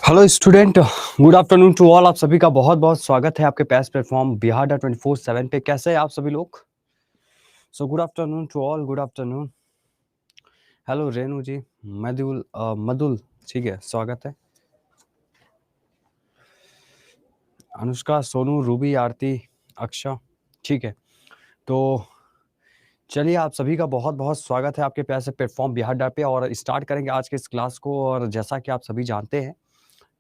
Hello student, good afternoon to all. आप सभी का बहुत बहुत स्वागत है आपके पास प्लेटफॉर्म बिहार.24/7 पे। कैसे हैं आप सभी लोग? So good afternoon to all, good afternoon. Hello Renu ji, Madul, ठीक है, स्वागत है। अनुष्का, सोनू, रूबी, आरती, अक्षा, ठीक है। तो चलिए, आप सभी का बहुत बहुत स्वागत है आपके प्यार से प्लेटफॉर्म बिहार पे, और स्टार्ट करेंगे आज के इस क्लास को। और जैसा कि आप सभी जानते हैं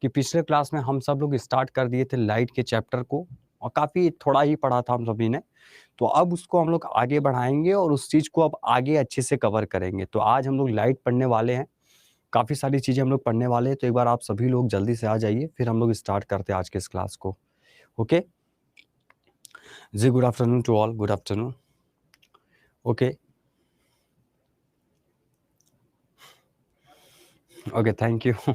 कि पिछले क्लास में हम सब लोग स्टार्ट कर दिए थे लाइट के चैप्टर को, और काफ़ी थोड़ा ही पढ़ा था हम सभी ने। तो अब उसको हम लोग आगे बढ़ाएंगे और उस चीज़ को अब आगे अच्छे से कवर करेंगे। तो आज हम लोग लाइट पढ़ने वाले हैं, काफ़ी सारी चीज़ें हम लोग पढ़ने वाले हैं। तो एक बार आप सभी लोग जल्दी से आ जाइए, फिर हम लोग स्टार्ट करते हैं आज के इस क्लास को। ओके जी, good afternoon to all, good afternoon. Okay okay, thank you.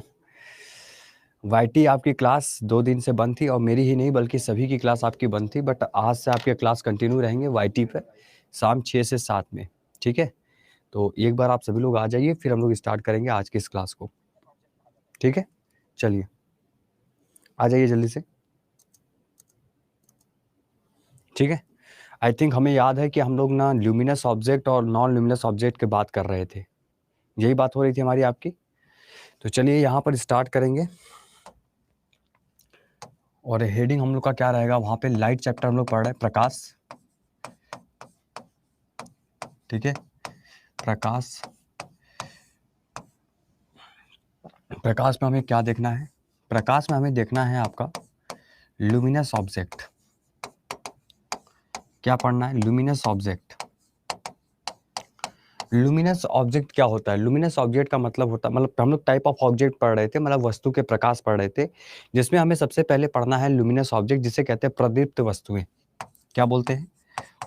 YT, आपकी क्लास 2 दिन से बंद थी, और मेरी ही नहीं बल्कि सभी की क्लास आपकी बंद थी, बट आज से आपके क्लास कंटिन्यू रहेंगे वाईटी पे शाम 6 से 7 में, ठीक है। तो एक बार आप सभी लोग आ जाइए, फिर हम लोग स्टार्ट करेंगे आज की इस क्लास को, ठीक है। चलिए आ जाइए जल्दी से, ठीक है। आई थिंक हमें याद है कि हम लोग ना ल्यूमिनस ऑब्जेक्ट और नॉन ल्यूमिनस ऑब्जेक्ट की बात कर रहे थे, यही बात हो रही थी हमारी आपकी। तो चलिए यहाँ पर स्टार्ट करेंगे, और हेडिंग हम लोग का क्या रहेगा, वहाँ पे लाइट चैप्टर हम लोग पढ़ रहे हैं, प्रकाश, ठीक है। प्रकाश, प्रकाश में हमें क्या देखना है? प्रकाश में हमें देखना है आपका लुमिनस ऑब्जेक्ट। क्या पढ़ना है? Luminous object. लुमिनस ऑब्जेक्ट क्या होता है? लुमिनस ऑब्जेक्ट का मतलब होता है, मतलब हम लोग टाइप ऑफ ऑब्जेक्ट पढ़ रहे थे, मतलब वस्तु के प्रकाश पढ़ रहे थे, जिसमें हमें सबसे पहले पढ़ना है लुमिनस ऑब्जेक्ट, जिसे कहते हैं प्रदीप्त वस्तुएं। क्या बोलते हैं?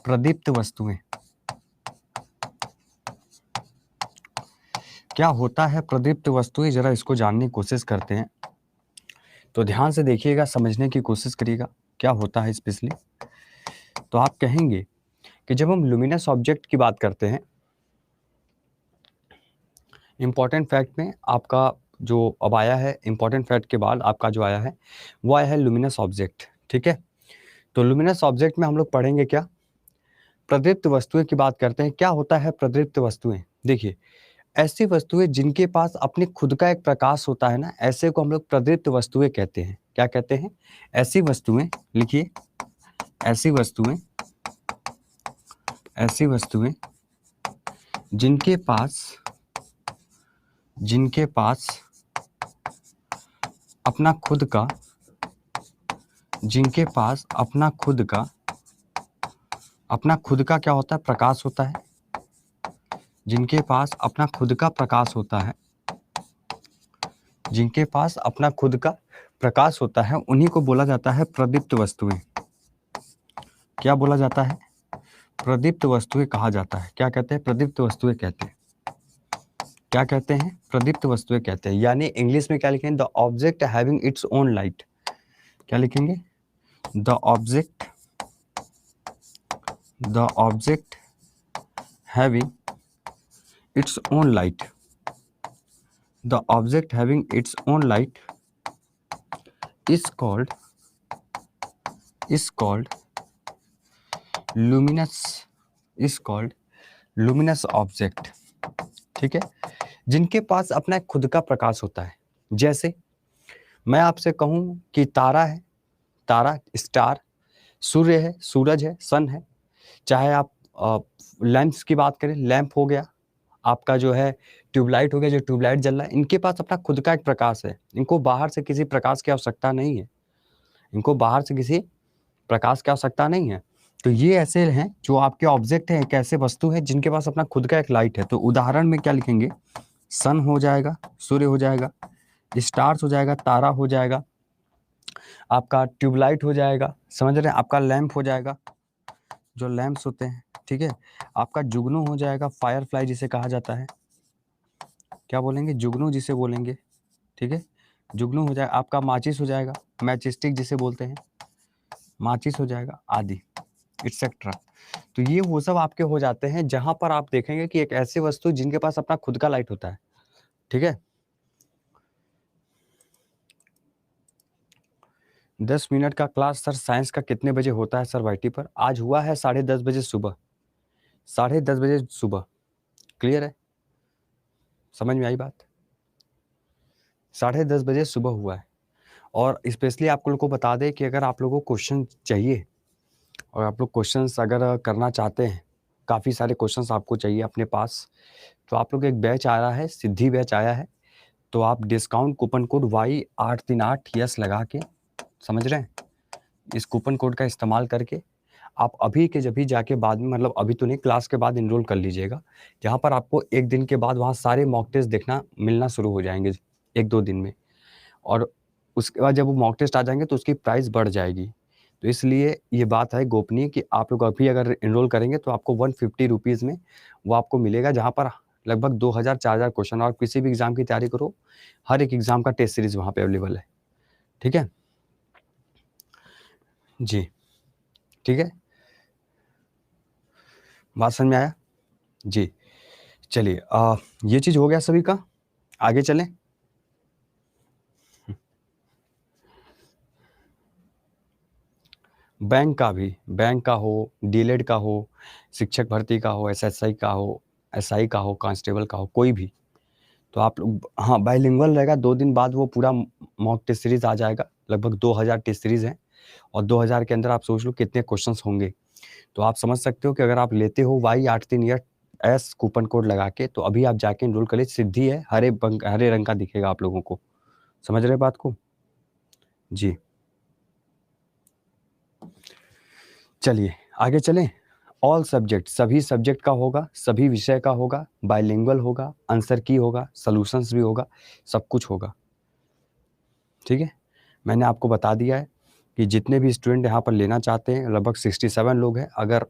प्रदीप्त वस्तुएं। क्या होता है प्रदीप्त वस्तुएं? जरा इसको जानने की कोशिश करते हैं। तो ध्यान से देखिएगा, समझने की कोशिश करिएगा क्या होता है स्पेशली। तो आप कहेंगे कि जब हम लुमिनस ऑब्जेक्ट की बात करते हैं, इंपॉर्टेंट फैक्ट में आपका जो अब आया है, इंपॉर्टेंट फैक्ट के बाद आपका जो आया है वो आया है लुमिनस ऑब्जेक्ट, ठीक है। तो लुमिनस ऑब्जेक्ट में हम लोग पढ़ेंगे क्या? प्रदीप्त वस्तुएं की बात करते हैं। क्या होता है प्रदीप्त वस्तुएं? देखिए, ऐसी वस्तुएं जिनके पास अपने खुद का एक प्रकाश होता है ना, ऐसे को हम लोग प्रदीप्त वस्तुएं कहते हैं। क्या कहते हैं? ऐसी वस्तुएं, लिखिए, ऐसी वस्तुएं, ऐसी वस्तुएं जिनके पास, जिनके पास अपना खुद का, जिनके पास अपना खुद का, अपना खुद का क्या होता है? प्रकाश होता है। जिनके पास अपना खुद का प्रकाश होता है, जिनके पास अपना खुद का प्रकाश होता है, उन्हीं को बोला जाता है प्रदीप्त वस्तुएं। क्या बोला जाता है? प्रदीप्त वस्तुएं कहा जाता है। क्या कहते हैं? प्रदीप्त वस्तुएं कहते हैं। क्या कहते हैं? प्रदीप्त वस्तुएं कहते हैं। यानी इंग्लिश में क्या लिखेंगे? The object having its own light. क्या लिखेंगे? The object, the object having its own light. The object having its own light is called luminous, is called luminous object, ठीक है। जिनके पास अपना खुद का प्रकाश होता है। जैसे मैं आपसे कहूं कि तारा है, तारा, स्टार, सूर्य है, सूरज है, सन है, चाहे आप लैंप्स की बात करें, लैंप हो गया, आपका जो है ट्यूबलाइट हो गया, जो ट्यूबलाइट जल रहा है, इनके पास अपना खुद का एक प्रकाश है। इनको बाहर से किसी प्रकाश की आवश्यकता नहीं है। इनको बाहर से किसी प्रकाश की आवश्यकता नहीं है। तो ये ऐसे हैं जो आपके ऑब्जेक्ट हैं, एक ऐसे वस्तु है जिनके पास अपना खुद का एक लाइट है। तो उदाहरण में क्या लिखेंगे? सन हो जाएगा, सूर्य हो जाएगा, स्टार्स हो जाएगा, तारा हो जाएगा, आपका ट्यूबलाइट हो जाएगा, समझ रहे हैं, आपका लैंप हो जाएगा, जो लैंप्स होते हैं, ठीक है, आपका जुगनू हो जाएगा, फायरफ्लाई जिसे कहा जाता है, क्या बोलेंगे? जुगनू जिसे बोलेंगे, ठीक है, जुगनू हो जाएगा, आपका माचिस हो जाएगा, मैचस्टिक जिसे बोलते हैं, माचिस हो जाएगा, आदि एक्सेट्रा। तो ये वो सब आपके हो जाते हैं जहां पर आप देखेंगे कि एक ऐसी वस्तु जिनके पास अपना खुद का लाइट होता है, ठीक है। 10 मिनट का क्लास सर साइंस का कितने बजे होता है सर वाईटी पर? आज हुआ है 10:30 बजे सुबह, 10:30 बजे सुबह। क्लियर है? समझ में आई बात? 10:30 बजे सुबह हुआ है। और स्पेशली आप लोग को बता दें कि अगर आप लोगों को क्वेश्चन चाहिए और आप लोग क्वेश्चंस अगर करना चाहते हैं, काफ़ी सारे क्वेश्चंस आपको चाहिए अपने पास, तो आप लोग एक बैच आ रहा है, सिद्धि बैच आया है। तो आप discount coupon code Y838 yes लगा के, समझ रहे हैं, इस कूपन कोड का इस्तेमाल करके आप अभी के जभी जाके बाद में, मतलब अभी तो नहीं, क्लास के बाद इनरोल कर लीजिएगा, जहाँ पर आपको एक दिन के बाद वहाँ सारे मॉक टेस्ट देखना मिलना शुरू हो जाएंगे 1-2 दिन में। और उसके बाद जब वो मॉक टेस्ट आ जाएंगे तो उसकी प्राइस बढ़ जाएगी। तो इसलिए ये बात है गोपनीय कि आप लोग अभी अगर इनरोल करेंगे तो आपको 150 रुपीज़ में वो आपको मिलेगा, जहाँ पर लगभग 2000-4000 क्वेश्चन, और किसी भी एग्ज़ाम की तैयारी करो, हर एक एग्ज़ाम का टेस्ट सीरीज़ वहाँ पे अवेलेबल है। ठीक है जी, ठीक है, बात समझ में आया जी। चलिए, ये चीज़ हो गया सभी का, आगे चलें। बैंक का भी, बैंक का हो, डीएलएड का हो, शिक्षक भर्ती का हो, एसएसआई का हो, एसआई का हो, कांस्टेबल का हो, कोई भी, तो आप लोग, हाँ, बाइलिंगुअल रहेगा। 2 दिन बाद वो पूरा मॉक टेस्ट सीरीज़ आ जाएगा, लगभग 2000 टेस्ट सीरीज़ हैं, और 2000 के अंदर आप सोच लो कितने क्वेश्चंस होंगे। तो आप समझ सकते हो कि अगर आप लेते हो Y838S कूपन कोड लगा के, तो अभी आप जाके एनरोल कर लीजिए, सिद्धि है, हरे रंग का दिखेगा आप लोगों को। समझ रहे बात को? जी। चलिए आगे चलें। ऑल सब्जेक्ट, सभी सब्जेक्ट का होगा, सभी विषय का होगा, बाइलिंगुअल होगा, आंसर की होगा, सॉल्यूशंस भी होगा, सब कुछ होगा। ठीक है, मैंने आपको बता दिया है कि जितने भी स्टूडेंट यहाँ पर लेना चाहते हैं, लगभग 67 लोग हैं। अगर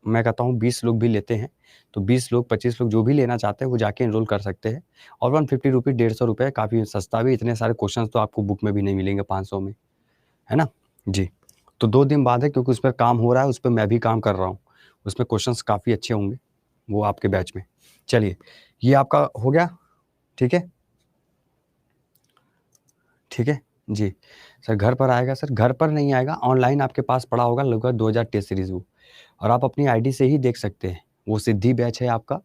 मैं कहता हूँ 20 लोग भी लेते हैं, तो 20 लोग, 25 लोग जो भी लेना चाहते हैं वो जाके एनरोल कर सकते हैं। और 150 रुपये, 150 रुपये, काफ़ी सस्ता भी। इतने सारे क्वेश्चन तो आपको बुक में भी नहीं मिलेंगे 500 में, है ना जी। तो 2 दिन बाद है, क्योंकि उस पर काम हो रहा है, उस पर मैं भी काम कर रहा हूँ, उसमें क्वेश्चंस काफ़ी अच्छे होंगे वो आपके बैच में। चलिए, ये आपका हो गया, ठीक है, ठीक है जी। सर घर पर आएगा? सर घर पर नहीं आएगा, ऑनलाइन आपके पास पड़ा होगा लगभग 2000 टेस्ट सीरीज़ वो, और आप अपनी आईडी से ही देख सकते हैं। वो सिद्धि बैच है आपका।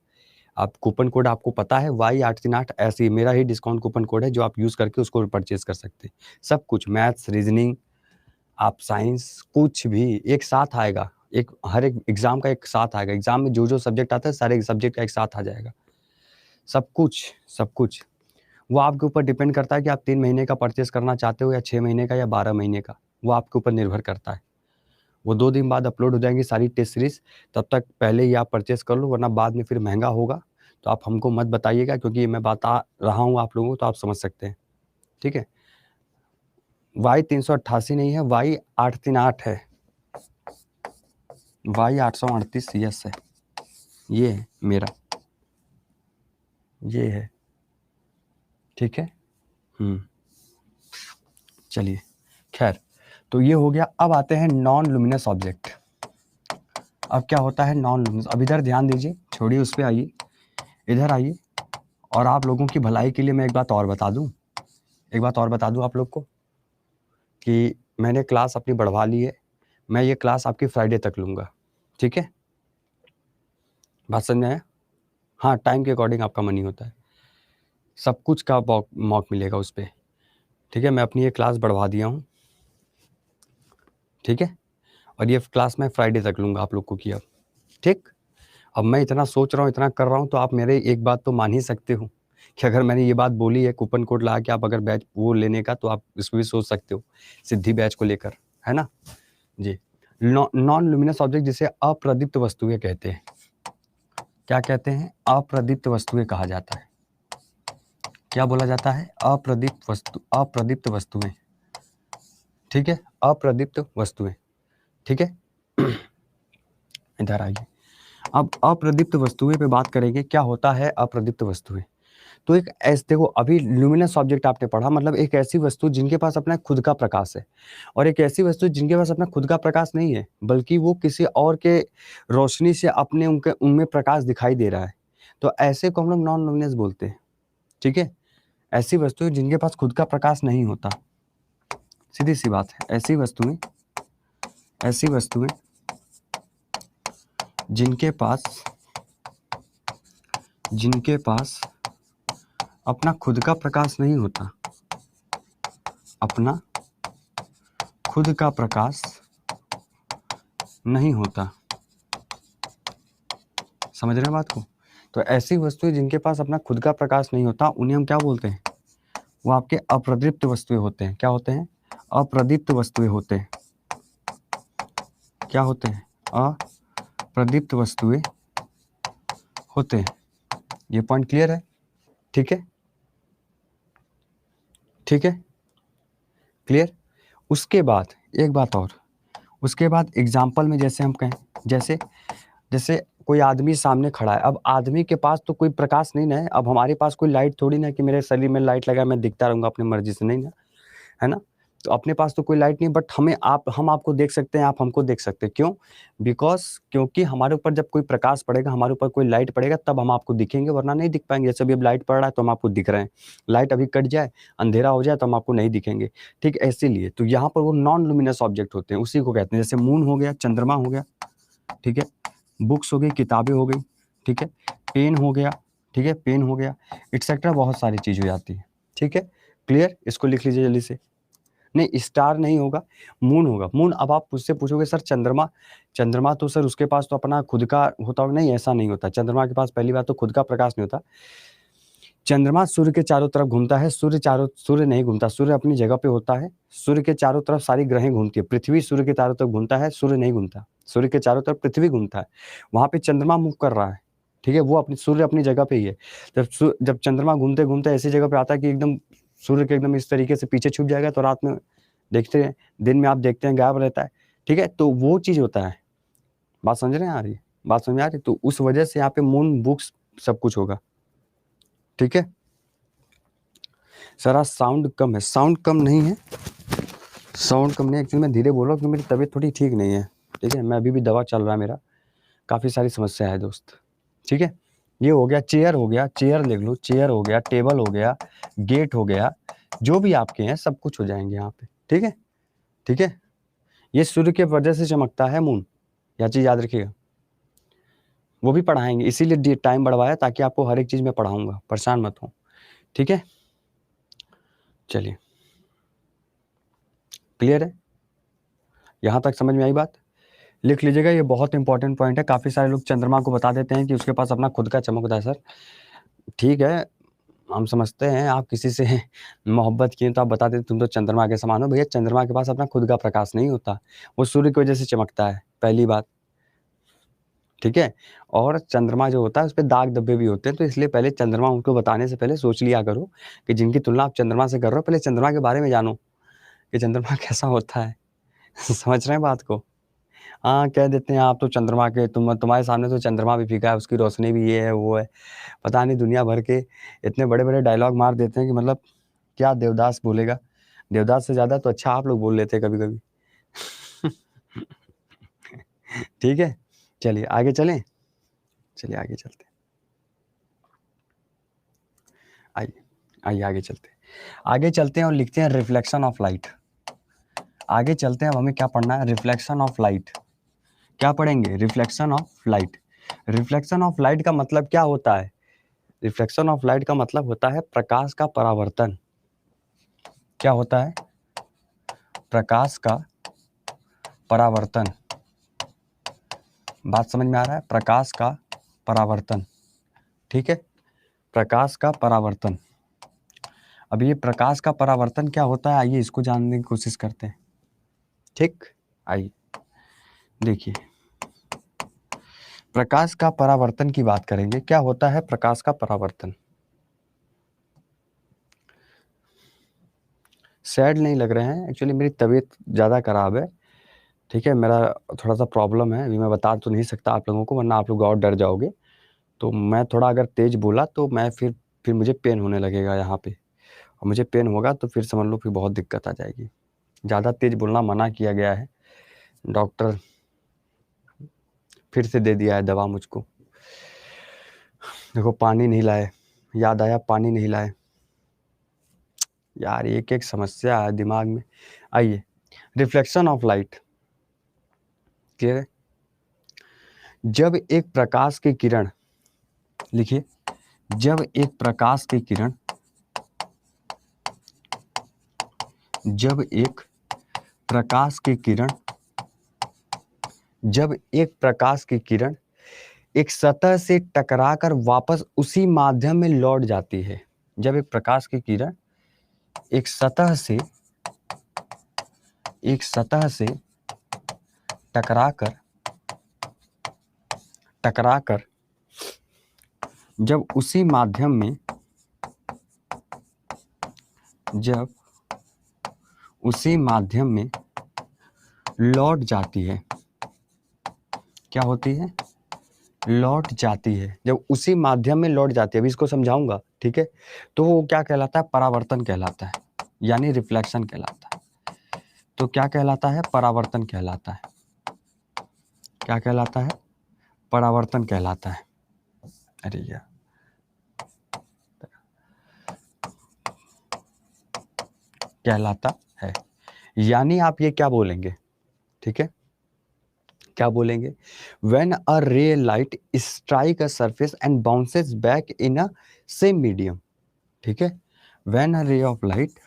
आप कूपन कोड आपको पता है Y838, ऐसे ही मेरा ही डिस्काउंट कूपन कोड है, जो आप यूज़ करके उसको परचेज़ कर सकते हैं। सब कुछ, मैथ्स, रीज़निंग, आप साइंस, कुछ भी एक साथ आएगा। एक हर एक एग्ज़ाम का एक साथ आएगा। एग्ज़ाम में जो-जो सब्जेक्ट आता है, सारे सब्जेक्ट का एक साथ आ जाएगा। सब कुछ, सब कुछ। वो आपके ऊपर डिपेंड करता है कि आप 3 महीने का परचेज़ करना चाहते हो, या 6 महीने का, या 12 महीने का। वो आपके ऊपर निर्भर करता है। वो 2 दिन बाद अपलोड हो जाएँगी सारी टेस्ट सीरीज़। तब तक पहले ही आप परचेज़ कर लो, वरना बाद में फिर महँगा होगा। तो आप हमको मत बताइएगा, क्योंकि मैं बता रहा हूँ आप लोगों को, तो आप समझ सकते हैं। ठीक है? Y388 नहीं है, Y838 है। Y838 यस है। ये है मेरा, ये है। ठीक है? चलिए, खैर, तो ये हो गया। अब आते हैं नॉन लुमिनस ऑब्जेक्ट। अब क्या होता है नॉन लुमिनस? अब इधर ध्यान दीजिए, छोड़िए उस पे, आइए, इधर आइए। और आप लोगों की भलाई के लिए मैं एक बात और बता दूं, एक बात और बता दूं आप लोग को, कि मैंने क्लास अपनी बढ़वा ली है। मैं ये क्लास आपकी फ्राइडे तक लूँगा। ठीक है? बात समझ में आया? हाँ, टाइम के अकॉर्डिंग आपका मनी होता है। सब कुछ का मॉक मिलेगा उस पे। ठीक है? मैं अपनी ये क्लास बढ़वा दिया हूँ। ठीक है? और ये क्लास मैं फ्राइडे तक लूँगा आप लोग को किया। ठीक? अब मैं इतना सोच रहा हूँ, इतना कर रहा हूँ, तो आप मेरे एक बात तो मान ही सकते हो कि अगर मैंने ये बात बोली है कूपन कोड लगा के आप अगर बैच वो लेने का, तो आप इसको भी सोच सकते हो सिद्धि बैच को लेकर, है ना जी। नॉन लुमिनस ऑब्जेक्ट जिसे अप्रदीप्त वस्तुएं कहते हैं। क्या कहते हैं? अप्रदीप्त वस्तुएं कहा जाता है। क्या बोला जाता है? अप्रदीप्त वस्तु, अप्रदीप्त वस्तुएं, ठीक है, अप्रदीप्त वस्तुएं, ठीक है। इधर आइए, अब अप्रदीप्त वस्तुएं पे बात करेंगे। क्या होता है अप्रदीप्त वस्तुएं? तो एक ऐसे, देखो अभी ल्यूमिनस ऑब्जेक्ट आपने पढ़ा, मतलब एक ऐसी वस्तु जिनके पास अपना खुद का प्रकाश है, और एक ऐसी वस्तु जिनके पास अपना खुद का प्रकाश नहीं है, बल्कि वो किसी और के रोशनी से अपने उनके उनमें प्रकाश दिखाई दे रहा है, तो ऐसे को हम लोग नॉन लुमिनस बोलते हैं, ठीक है। ऐसी वस्तुएं जिनके पास खुद का प्रकाश नहीं होता, सीधी सी बात है। ऐसी वस्तुएं जिनके पास अपना खुद का प्रकाश नहीं होता, अपना खुद का प्रकाश नहीं होता, समझ रहे हैं बात को? तो ऐसी वस्तुएं जिनके पास अपना खुद का प्रकाश नहीं होता, उन्हें हम क्या बोलते हैं? वो आपके अप्रदीप्त वस्तुएं होते हैं। क्या होते हैं? अप्रदीप्त वस्तुएं होते हैं। क्या होते हैं? अप्रदीप्त वस्तुएं होते हैं। ये पॉइंट क्लियर है? ठीक है, ठीक है, क्लियर। उसके बाद एक बात और, उसके बाद एग्जाम्पल में जैसे हम कहें, जैसे जैसे कोई आदमी सामने खड़ा है, अब आदमी के पास तो कोई प्रकाश नहीं ना है, अब हमारे पास कोई लाइट थोड़ी ना है कि मेरे शरीर में लाइट लगा मैं दिखता रहूंगा अपनी मर्जी से, नहीं ना, है ना। तो अपने पास तो कोई लाइट नहीं, बट हम आपको देख सकते हैं, आप हमको देख सकते हैं। क्यों? बिकॉज क्योंकि हमारे ऊपर जब कोई प्रकाश पड़ेगा, हमारे ऊपर कोई लाइट पड़ेगा, तब हम आपको दिखेंगे, वरना नहीं दिख पाएंगे। जैसे अभी अब लाइट पड़ रहा है तो हम आपको दिख रहे हैं, लाइट अभी कट जाए, अंधेरा हो जाए, तो हम आपको नहीं दिखेंगे, ठीक। ऐसे लिए तो यहाँ पर वो नॉन लुमिनस ऑब्जेक्ट होते हैं, उसी को कहते हैं। जैसे मून हो गया, चंद्रमा हो गया, ठीक है, बुक्स हो गई, किताबें हो गई, ठीक है, पेन हो गया, ठीक है, पेन हो गया, एक्सेट्रा बहुत सारी चीज हो जाती है, ठीक है। क्लियर? इसको लिख लीजिए जल्दी से। नहीं, स्टार नहीं होगा, मून होगा। मून, अब आप मुझसे पूछोगे सर चंद्रमा, चंद्रमा तो सर उसके पास तो अपना खुद का होता होगा, नहीं ऐसा नहीं होता। चंद्रमा के पास पहली बात तो खुद का प्रकाश नहीं होता। चंद्रमा सूर्य के चारों तरफ घूमता है, सूर्य नहीं घूमता, सूर्य अपनी जगह पे होता है। सूर्य के चारों तरफ सारी ग्रहें घूमती है, पृथ्वी सूर्य के चारों तरफ घूमता है, सूर्य नहीं घूमता। सूर्य के चारों तरफ पृथ्वी घूमता है, वहां पे चंद्रमा मूव कर रहा है, ठीक है, वो अपनी सूर्य अपनी जगह पे ही है। जब चंद्रमा घूमते घूमते ऐसी जगह पे आता है कि एकदम सूर्य के एकदम इस तरीके से पीछे छुप जाएगा, तो रात में देखते हैं, दिन में आप देखते हैं गायब रहता है, ठीक है, तो वो चीज होता है। बात समझ रहे हैं? आ रही है बात? समझ में आ रही? तो उस वजह से यहाँ पे मून, बुक्स, सब कुछ होगा, ठीक है। सर आज साउंड कम है, साउंड कम नहीं है, साउंड कम नहीं, एक्चुअली मैं धीरे बोल रहा हूँ क्योंकि मेरी तबीयत थोड़ी ठीक नहीं है, ठीक है। मैं अभी भी दवा चल रहा है मेरा, काफ़ी सारी समस्या है दोस्त, ठीक है। ये हो गया, चेयर हो गया, चेयर लिख लो, चेयर हो गया, टेबल हो गया, गेट हो गया, जो भी आपके हैं सब कुछ हो जाएंगे यहाँ पे, ठीक है, ठीक है। ये सूर्य के वजह से चमकता है मून, यह चीज़ याद रखिएगा। वो भी पढ़ाएंगे, इसीलिए टाइम बढ़वाया ताकि आपको हर एक चीज़ में पढ़ाऊंगा, परेशान मत हो, ठीक है। चलिए, क्लियर है? यहाँ तक समझ में आई बात? लिख लीजिएगा, ये बहुत इंपॉर्टेंट पॉइंट है। काफ़ी सारे लोग चंद्रमा को बता देते हैं कि उसके पास अपना खुद का चमकता है। सर ठीक है, हम समझते हैं आप किसी से मोहब्बत किए तो आप बता देते तुम तो चंद्रमा के समान हो। भैया चंद्रमा के पास अपना खुद का प्रकाश नहीं होता, वो सूर्य की वजह से चमकता है, पहली बात, ठीक है। और चंद्रमा जो होता है उस पर दाग धब्बे भी होते हैं, तो इसलिए पहले चंद्रमा उनको बताने से पहले सोच लिया करो कि जिनकी तुलना आप चंद्रमा से कर रहे हो, पहले चंद्रमा के बारे में जानो कि चंद्रमा कैसा होता है। समझ रहे हैं बात को? हाँ, कह देते हैं आप तो चंद्रमा के, तुम्हारे सामने तो चंद्रमा भी फीका है, उसकी रोशनी भी ये है वो है, पता नहीं दुनिया भर के इतने बड़े बड़े डायलॉग मार देते हैं कि मतलब क्या देवदास बोलेगा। देवदास से ज़्यादा तो अच्छा आप लोग बोल लेते हैं कभी कभी। ठीक है, चलिए आगे चलें, चलिए आगे चलते हैं, आइए आइए आगे चलते हैं, आगे चलते हैं और लिखते हैं रिफ्लेक्शन ऑफ लाइट। आगे चलते हैं, अब हमें क्या पढ़ना है? Reflection of light. क्या पढ़ेंगे? Reflection of light. Reflection of light का मतलब क्या होता है? रिफ्लेक्शन ऑफ लाइट का मतलब होता है प्रकाश का परावर्तन। क्या होता है? प्रकाश का परावर्तन। बात समझ में आ रहा है? प्रकाश का परावर्तन, ठीक है, प्रकाश का परावर्तन। अब ये प्रकाश का परावर्तन क्या होता है, आइए इसको जानने की कोशिश करते हैं। ठीक, आइए देखिए, प्रकाश का परावर्तन की बात करेंगे। क्या होता है प्रकाश का परावर्तन? सैड नहीं लग रहे हैं, एक्चुअली मेरी तबीयत ज़्यादा खराब है, ठीक है, मेरा थोड़ा सा प्रॉब्लम है, अभी मैं बता तो नहीं सकता आप लोगों को, वरना आप लोग और डर जाओगे। तो मैं थोड़ा अगर तेज बोला तो मैं फिर मुझे पेन होने लगेगा यहाँ पे, और मुझे पेन होगा तो फिर समझ लो फिर बहुत दिक्कत आ जाएगी। ज़्यादा तेज बोलना मना किया गया है, डॉक्टर फिर से दे दिया है दवा मुझको। देखो पानी नहीं लाए, याद आया पानी नहीं लाए यार, एक एक समस्या है दिमाग में। आइए, रिफ्लेक्शन ऑफ लाइट, क्लियर है? जब एक प्रकाश की किरण, लिखिए, जब एक प्रकाश की किरण, जब एक प्रकाश की किरण, जब एक प्रकाश की किरण एक सतह से टकराकर वापस उसी माध्यम में लौट जाती है। जब एक प्रकाश की किरण एक सतह से टकराकर जब उसी माध्यम में लौट जाती है, क्या होती है? लौट जाती है। जब उसी माध्यम में लौट जाती है, अभी इसको समझाऊंगा, ठीक है? तो वो क्या कहलाता है? परावर्तन कहलाता है, यानी रिफ्लेक्शन कहलाता है। तो क्या कहलाता है? परावर्तन कहलाता है। क्या कहलाता है? परावर्तन कहलाता है। अरे यार, कहलाता है, यानी आप ये क्या बोलेंगे, ठीक है, क्या बोलेंगे? When a ray light strike a surface and bounces back in a same medium, ठीक है? When a ray of light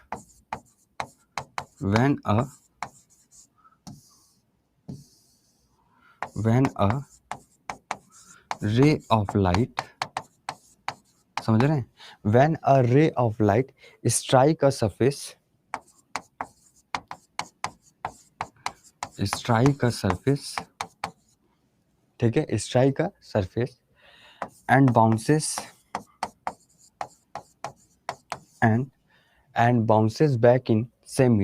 समझ रहे हैं? When a ray of light strike a surface ठीक है, strike a surface and bounces back in same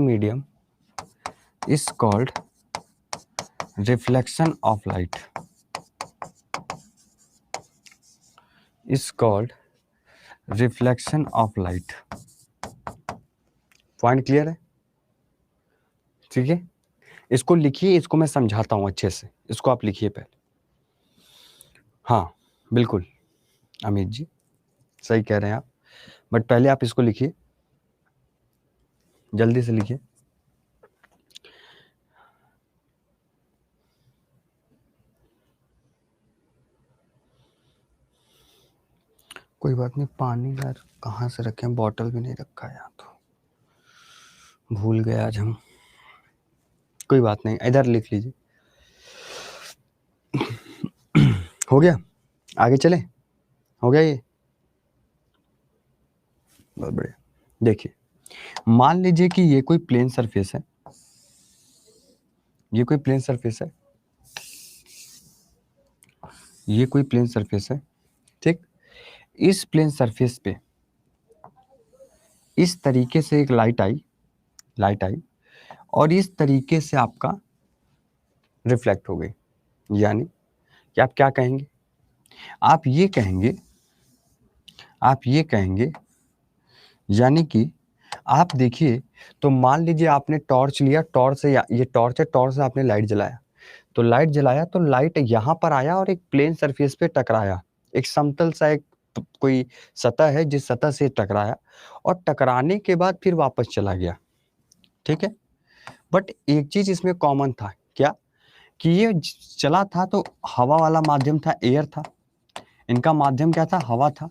medium, is called reflection of light. Point clear है? ठीक है, इसको लिखिए, इसको मैं समझाता हूं अच्छे से, इसको आप लिखिए पहले। हाँ बिल्कुल अमित जी, सही कह रहे हैं आप, बट पहले आप इसको लिखिए, जल्दी से लिखिए। कोई बात नहीं, पानी यार कहाँ से रखें, बॉटल भी नहीं रखा है, तो भूल गए आज हम। कोई बात नहीं, इधर लिख लीजिए। हो गया, आगे चले, हो गया ये, बहुत बढ़िया। देखिए, मान लीजिए कि ये कोई प्लेन सरफेस है, ये कोई प्लेन सरफेस है, ठीक? इस प्लेन सरफेस पे इस तरीके से एक लाइट आई और इस तरीके से आपका रिफ्लेक्ट हो गई, यानी कि आप क्या कहेंगे? आप ये कहेंगे यानी कि आप देखिए, तो मान लीजिए आपने टॉर्च लिया, टॉर्च से, ये टॉर्च है, टॉर्च से आपने लाइट जलाया, तो लाइट यहाँ पर आया और एक प्लेन सरफेस पे टकराया, एक समतल सा एक कोई सतह है जिस सतह से टकराया, और टकराने के बाद फिर वापस चला गया, ठीक है? बट एक चीज इसमें कॉमन था, क्या? कि ये चला था तो हवा वाला माध्यम था, एयर था, इनका माध्यम क्या था? हवा था,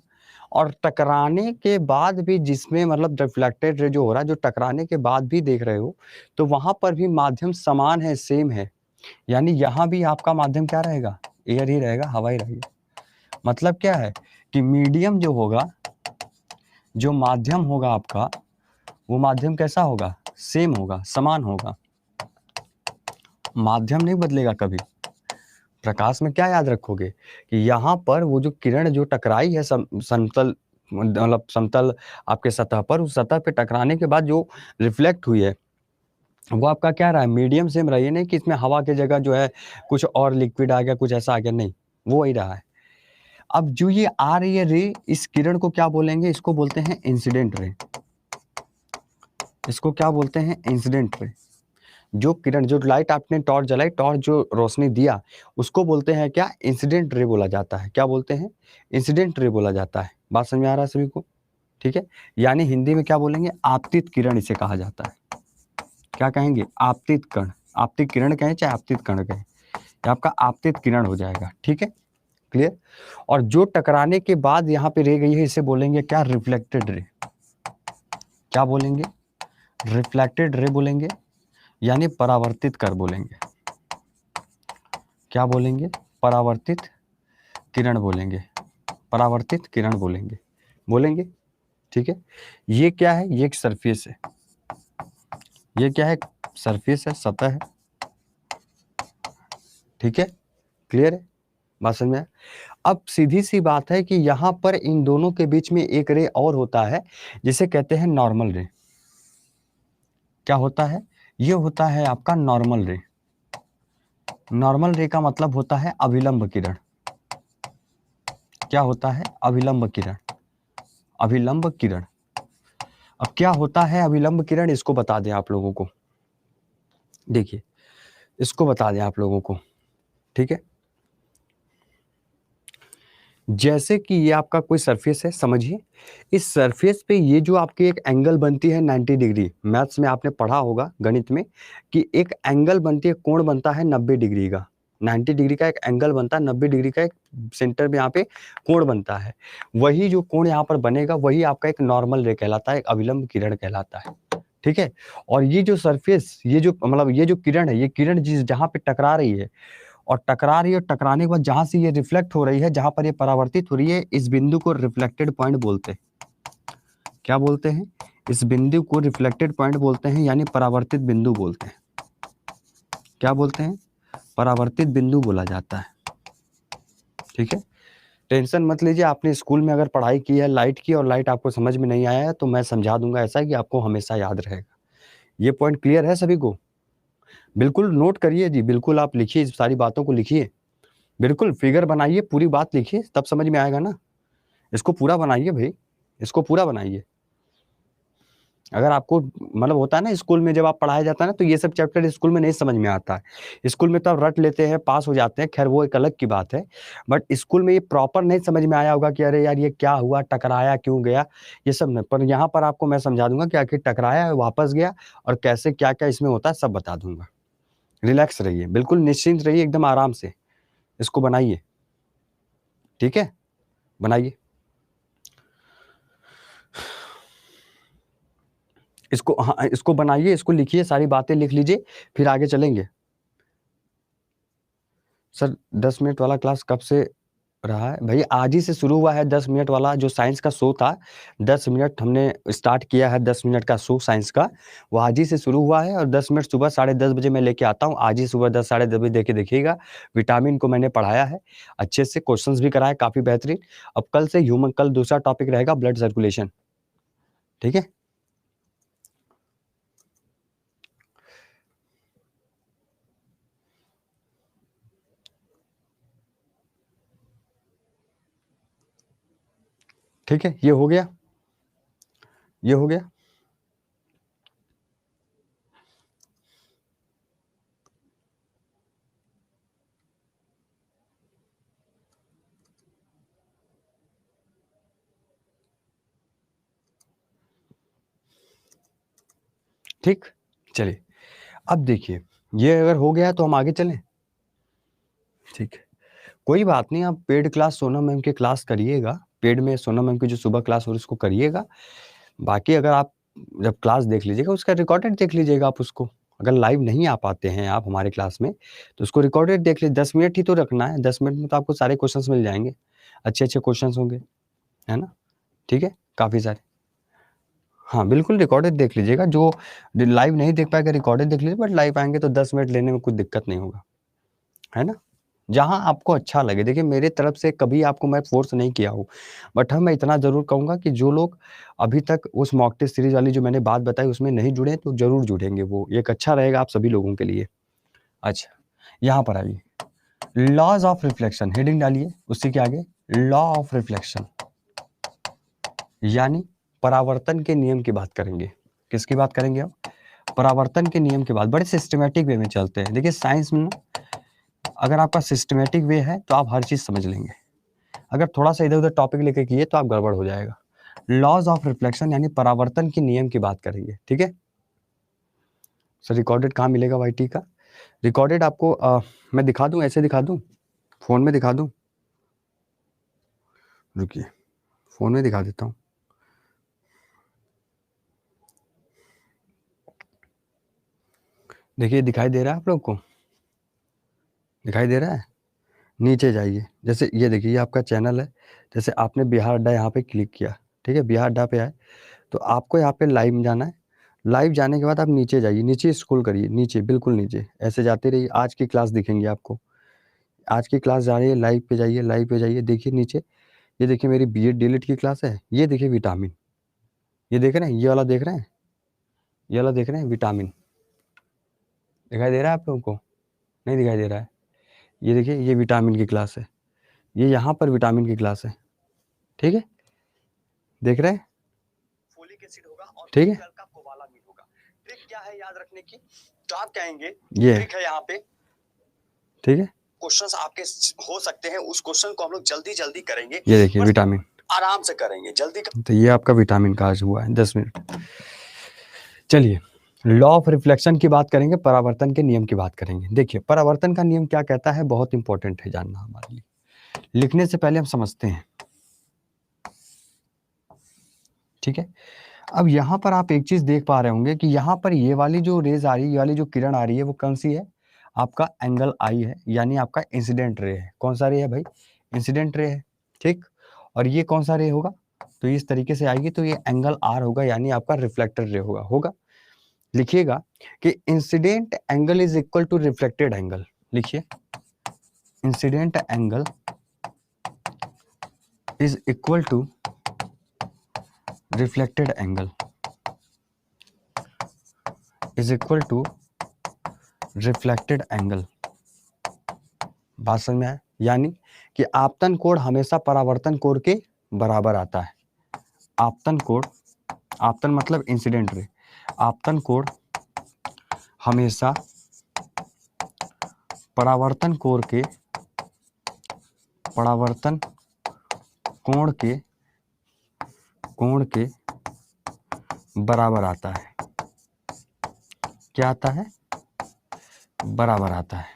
और टकराने के बाद भी जिसमें मतलब रिफ्लेक्टेड रे जो हो रहा है, जो टकराने के बाद भी देख रहे हो, तो वहाँ पर भी माध्यम समान है, सेम है। यानी यहाँ भी आपका माध्यम क्या रहेगा? एयर ही रहेगा, हवा ही रहेगा। मतलब क्या है कि मीडियम जो होगा, जो माध्यम होगा आपका, वो माध्यम कैसा होगा? सेम होगा, समान होगा। माध्यम नहीं बदलेगा कभी। प्रकाश में क्या याद रखोगे कि यहाँ पर वो जो किरण जो टकराई है समतल मतलब समतल आपके सतह पर, उस सतह पे टकराने के बाद जो रिफ्लेक्ट हुई है, वो आपका क्या रहा है? मीडियम सेम रही है, नहीं कि इसमें हवा की जगह जो है कुछ और लिक्विड आ गया, कुछ ऐसा आ गया, नहीं, वो वही रहा है। अब जो ये आ रही है रे, इस किरण को क्या बोलेंगे? इसको बोलते हैं इंसिडेंट रे। इसको क्या बोलते हैं? Incident ray. जो किरण, जो लाइट आपने टॉर्च जलाई, टॉर्च जो रोशनी दिया, उसको बोलते हैं क्या? इंसिडेंट रे बोला जाता है। क्या बोलते हैं? इंसिडेंट रे बोला जाता है। बात समझ में आ रहा है सभी को? ठीक है, यानी हिंदी में क्या बोलेंगे? आपतित किरण इसे कहा जाता है। क्या कहेंगे? आपतित कण। आपतित किरण कहें चाहे आपतित कण कहें, ये आपका आपतित किरण हो जाएगा। ठीक है, क्लियर? और जो टकराने के बाद यहाँ पे रह गई है, इसे बोलेंगे क्या? Reflected ray. क्या बोलेंगे? रिफ्लेक्टेड रे बोलेंगे, यानी परावर्तित कर बोलेंगे। क्या बोलेंगे? परावर्तित किरण बोलेंगे। परावर्तित किरण बोलेंगे, बोलेंगे। ठीक है, ये क्या है? ये एक सरफेस है। ये क्या है? सरफेस है, सतह है। ठीक है, क्लियर है? बात समझ में आया? अब सीधी सी बात है कि यहां पर इन दोनों के बीच में एक रे और होता है, जिसे कहते हैं नॉर्मल रे। क्या होता है? ये होता है आपका नॉर्मल रे। नॉर्मल रे का मतलब होता है अभिलंब किरण। क्या होता है? अभिलंब किरण। अभिलंब किरण। अब क्या होता है अभिलंब किरण? इसको बता दें आप लोगों को। देखिए, इसको बता दें आप लोगों को। ठीक है, जैसे कि ये आपका कोई सरफेस है, समझिए। इस सरफेस पे ये जो आपकी एक एंगल बनती है 90 डिग्री, मैथ्स में आपने पढ़ा होगा गणित में कि एक एंगल बनती है, कोण बनता है 90 डिग्री का। 90 डिग्री का एक एंगल बनता है, 90 डिग्री का एक सेंटर में यहाँ पे कोण बनता है। वही जो कोण यहाँ पर बनेगा, वही आपका एक नॉर्मल रे कहलाता है, एक अभिलंब किरण कहलाता है। ठीक है, और ये जो सरफेस, ये जो मतलब ये जो किरण है, ये किरण जिस जहाँ पे टकरा रही है, और टकरा रही है, और टकराने के बाद जहां से ये रिफ्लेक्ट हो रही है, जहां पर ये परावर्तित हो रही है, इस बिंदु को रिफ्लेक्टेड पॉइंट बोलते हैं। क्या बोलते हैं? इस बिंदु को रिफ्लेक्टेड पॉइंट बोलते हैं, यानी परावर्तित बिंदु बोलते हैं। क्या बोलते हैं? परावर्तित बिंदु बोला जाता है। ठीक है, टेंशन मत लीजिए। आपने स्कूल में अगर पढ़ाई की है लाइट की, और लाइट आपको समझ में नहीं आया है, तो मैं समझा दूंगा ऐसा कि आपको हमेशा याद रहेगा। ये पॉइंट क्लियर है सभी को? बिल्कुल नोट करिए जी, बिल्कुल आप लिखिए, इस सारी बातों को लिखिए। बिल्कुल फिगर बनाइए, पूरी बात लिखिए, तब समझ में आएगा ना। इसको पूरा बनाइए भाई, इसको पूरा बनाइए। अगर आपको मतलब होता है ना, स्कूल में जब आप पढ़ाया जाता है ना, तो ये सब चैप्टर स्कूल में नहीं समझ में आता है। स्कूल में तो आप रट लेते हैं, पास हो जाते हैं, खैर वो एक अलग की बात है। बट स्कूल में ये प्रॉपर नहीं समझ में आया होगा कि अरे यार ये क्या हुआ, टकराया क्यों गया, ये सब नहीं। पर यहाँ पर आपको मैं समझा दूंगा कि आखिर टकराया है, वापस गया, और कैसे क्या क्या इसमें होता है, सब बता दूंगा। रिलैक्स रहिए, बिल्कुल निश्चिंत रहिए, एकदम आराम से इसको बनाइए। ठीक है, बनाइए इसको। हाँ, इसको बनाइए, इसको लिखिए, सारी बातें लिख लीजिए, फिर आगे चलेंगे। सर 10 मिनट वाला क्लास कब से रहा है? भाई आज ही से शुरू हुआ है 10 मिनट वाला जो साइंस का शो था। 10 मिनट हमने स्टार्ट किया है, 10 मिनट का शो साइंस का, वो आज ही से शुरू हुआ है। और 10 मिनट सुबह 10:30 बजे मैं लेके आता हूँ। आज ही सुबह 10 साढ़े 10 बजे देके देखिएगा। विटामिन को मैंने पढ़ाया है अच्छे से, क्वेश्चंस भी कराए काफ़ी बेहतरीन। अब कल से कल दूसरा टॉपिक रहेगा ब्लड सर्कुलेशन। ठीक है, ठीक है, ये हो गया, ये हो गया। ठीक, चलिए अब देखिए, ये अगर हो गया तो हम आगे चलें। ठीक है, कोई बात नहीं, आप पेड क्लास सोनम मैम के क्लास करिएगा, पेड में सोनम मैम की जो सुबह क्लास हो रही है उसको करिएगा। बाकी अगर आप जब क्लास देख लीजिएगा उसका रिकॉर्डेड देख लीजिएगा आप उसको। अगर लाइव नहीं आ पाते हैं आप हमारे क्लास में तो उसको रिकॉर्डेड देख लीजिए। 10 मिनट ही तो रखना है, 10 मिनट में तो आपको सारे क्वेश्चंस मिल जाएंगे, अच्छे क्वेश्चंस होंगे, है ना? ठीक है, काफ़ी सारे। हाँ, बिल्कुल रिकॉर्डेड देख लीजिएगा। जो लाइव नहीं देख पाएगा रिकॉर्डेड देख लीजिए, बट लाइव आएँगे तो 10 मिनट लेने में कुछ दिक्कत नहीं होगा, है ना? जहाँ आपको अच्छा लगे। देखिए मेरे तरफ से कभी आपको मैं फ़ोर्स नहीं किया हूँ, बट हाँ, मैं इतना ज़रूर कहूँगा कि जो लोग अभी तक उस मॉक टेस्ट सीरीज़ वाली जो मैंने बात बताई उसमें नहीं जुड़े हैं, तो ज़रूर जुड़ेंगे वो। एक अच्छा रहेगा आप सभी लोगों के लिए। अच्छा, यहाँ पर आइए। लॉज़ ऑफ रिफ्लेक्शन हेडिंग डालिए, उसी के आगे लॉ ऑफ रिफ्लेक्शन, यानी परावर्तन के नियम की बात करेंगे। किसकी बात करेंगे हम? परावर्तन के नियम की बात। बड़े सिस्टमैटिक वे में चलते हैं। देखिए साइंस में ना अगर आपका सिस्टमैटिक वे है तो आप हर चीज़ समझ लेंगे। अगर थोड़ा सा इधर-उधर टॉपिक लेके किए तो आप गड़बड़ हो जाएगा। लॉज़ ऑफ रिफ्लेक्शन यानी परावर्तन के नियम की बात करेंगे, ठीक है? सर रिकॉर्डेड कहाँ मिलेगा वाईटी का? रिकॉर्डेड आपको मैं दिखा दूँ, ऐसे दिखा दूँ? फ़ोन में दिखा दूँ? रुकिए, फ़ोन में दिखा देता हूँ। देखिए दिखाई दे रहा है आप लोग को? दिखाई दे रहा है? नीचे जाइए, जैसे ये देखिए ये आपका चैनल है, जैसे आपने बिहार अड्डा यहाँ पे क्लिक किया, ठीक है? बिहार अड्डा पे आए, तो आपको यहाँ पे लाइव में जाना है। लाइव जाने के बाद आप नीचे जाइए, नीचे स्क्रॉल करिए, नीचे बिल्कुल नीचे, ऐसे जाते रहिए, आज की क्लास दिखेंगी आपको। आज की क्लास जा रही है, लाइव पे जाइए, लाइव पे जाइए, देखिए नीचे, ये देखिए मेरी बीएड डीलिट की क्लास है, ये देखिए विटामिन, ये देख रहे हैं? ये वाला देख रहे हैं? ये वाला देख रहे हैं विटामिन? दिखाई दे रहा है आप लोगों को? नहीं दिखाई दे रहा है? ये देखिए ये विटामिन की क्लास है, ये यहाँ पर विटामिन की क्लास है, ठीक है? देख रहे हैं? फोलिक एसिड होगा और ठीक है, का कोबालामिन होगा। ट्रिक क्या है याद रखने की? तो आप कहेंगे ये ट्रिक है यहाँ पे, ठीक है? क्वेश्चंस आपके हो सकते हैं, उस क्वेश्चन को हम लोग जल्दी करेंगे। ये देखिए विटामिन आराम से करेंगे, जल्दी तो ये आपका विटामिन का आज हुआ है 10 मिनट। चलिए लॉ ऑफ रिफ्लेक्शन की बात करेंगे, परावर्तन के नियम की बात करेंगे। देखिए परावर्तन का नियम क्या कहता है, बहुत इंपॉर्टेंट है जानना हमारे लिए। लिखने से पहले हम समझते हैं, ठीक है? अब यहाँ पर आप एक चीज देख पा रहे होंगे कि यहाँ पर ये वाली जो रेज आ रही है, ये वाली जो किरण आ रही है, वो कौन सी है? आपका एंगल आई है, यानी आपका इंसिडेंट रे है। कौन सा रे है भाई? इंसिडेंट रे है, ठीक? और ये कौन सा रे होगा? तो इस तरीके से आएगी तो ये एंगल आर होगा, यानी आपका रिफ्लेक्टेड रे होगा। लिखिएगा कि incident angle is equal to reflected angle. लिखिए incident angle is equal to reflected angle is equal to reflected angle. बात समझ में आया? यानी कि आपतन कोण हमेशा परावर्तन कोण के बराबर आता है। आपतन कोण, आपतन मतलब इंसिडेंट रे, आपतन कोण हमेशा परावर्तन कोण के, परावर्तन कोण के बराबर आता है। क्या आता है? बराबर आता है।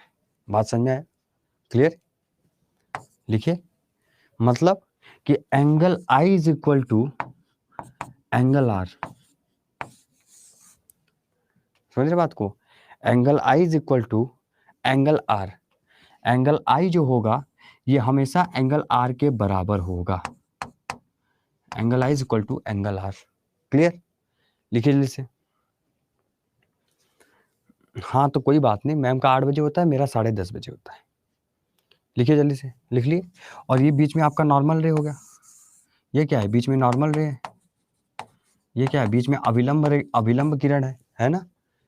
बात समझ में आया? क्लियर? लिखिए मतलब कि angle I is equal to angle R. समझ रहे बात को? Angle I is equal to angle R. Angle I जो होगा ये हमेशा एंगल आर के बराबर होगा। Angle I is equal to angle R. Clear? लिखिए जल्दी से। हाँ तो कोई बात नहीं, मैम का 8 बजे होता है, मेरा 10:30 बजे होता है। लिखिए जल्दी से, लिख लिए। और ये बीच में आपका नॉर्मल रे हो गया। ये क्या है? बीच में नॉर्मल रे है। ये क्या है? बीच में अविलंब रे, अविलंब किरण है ना?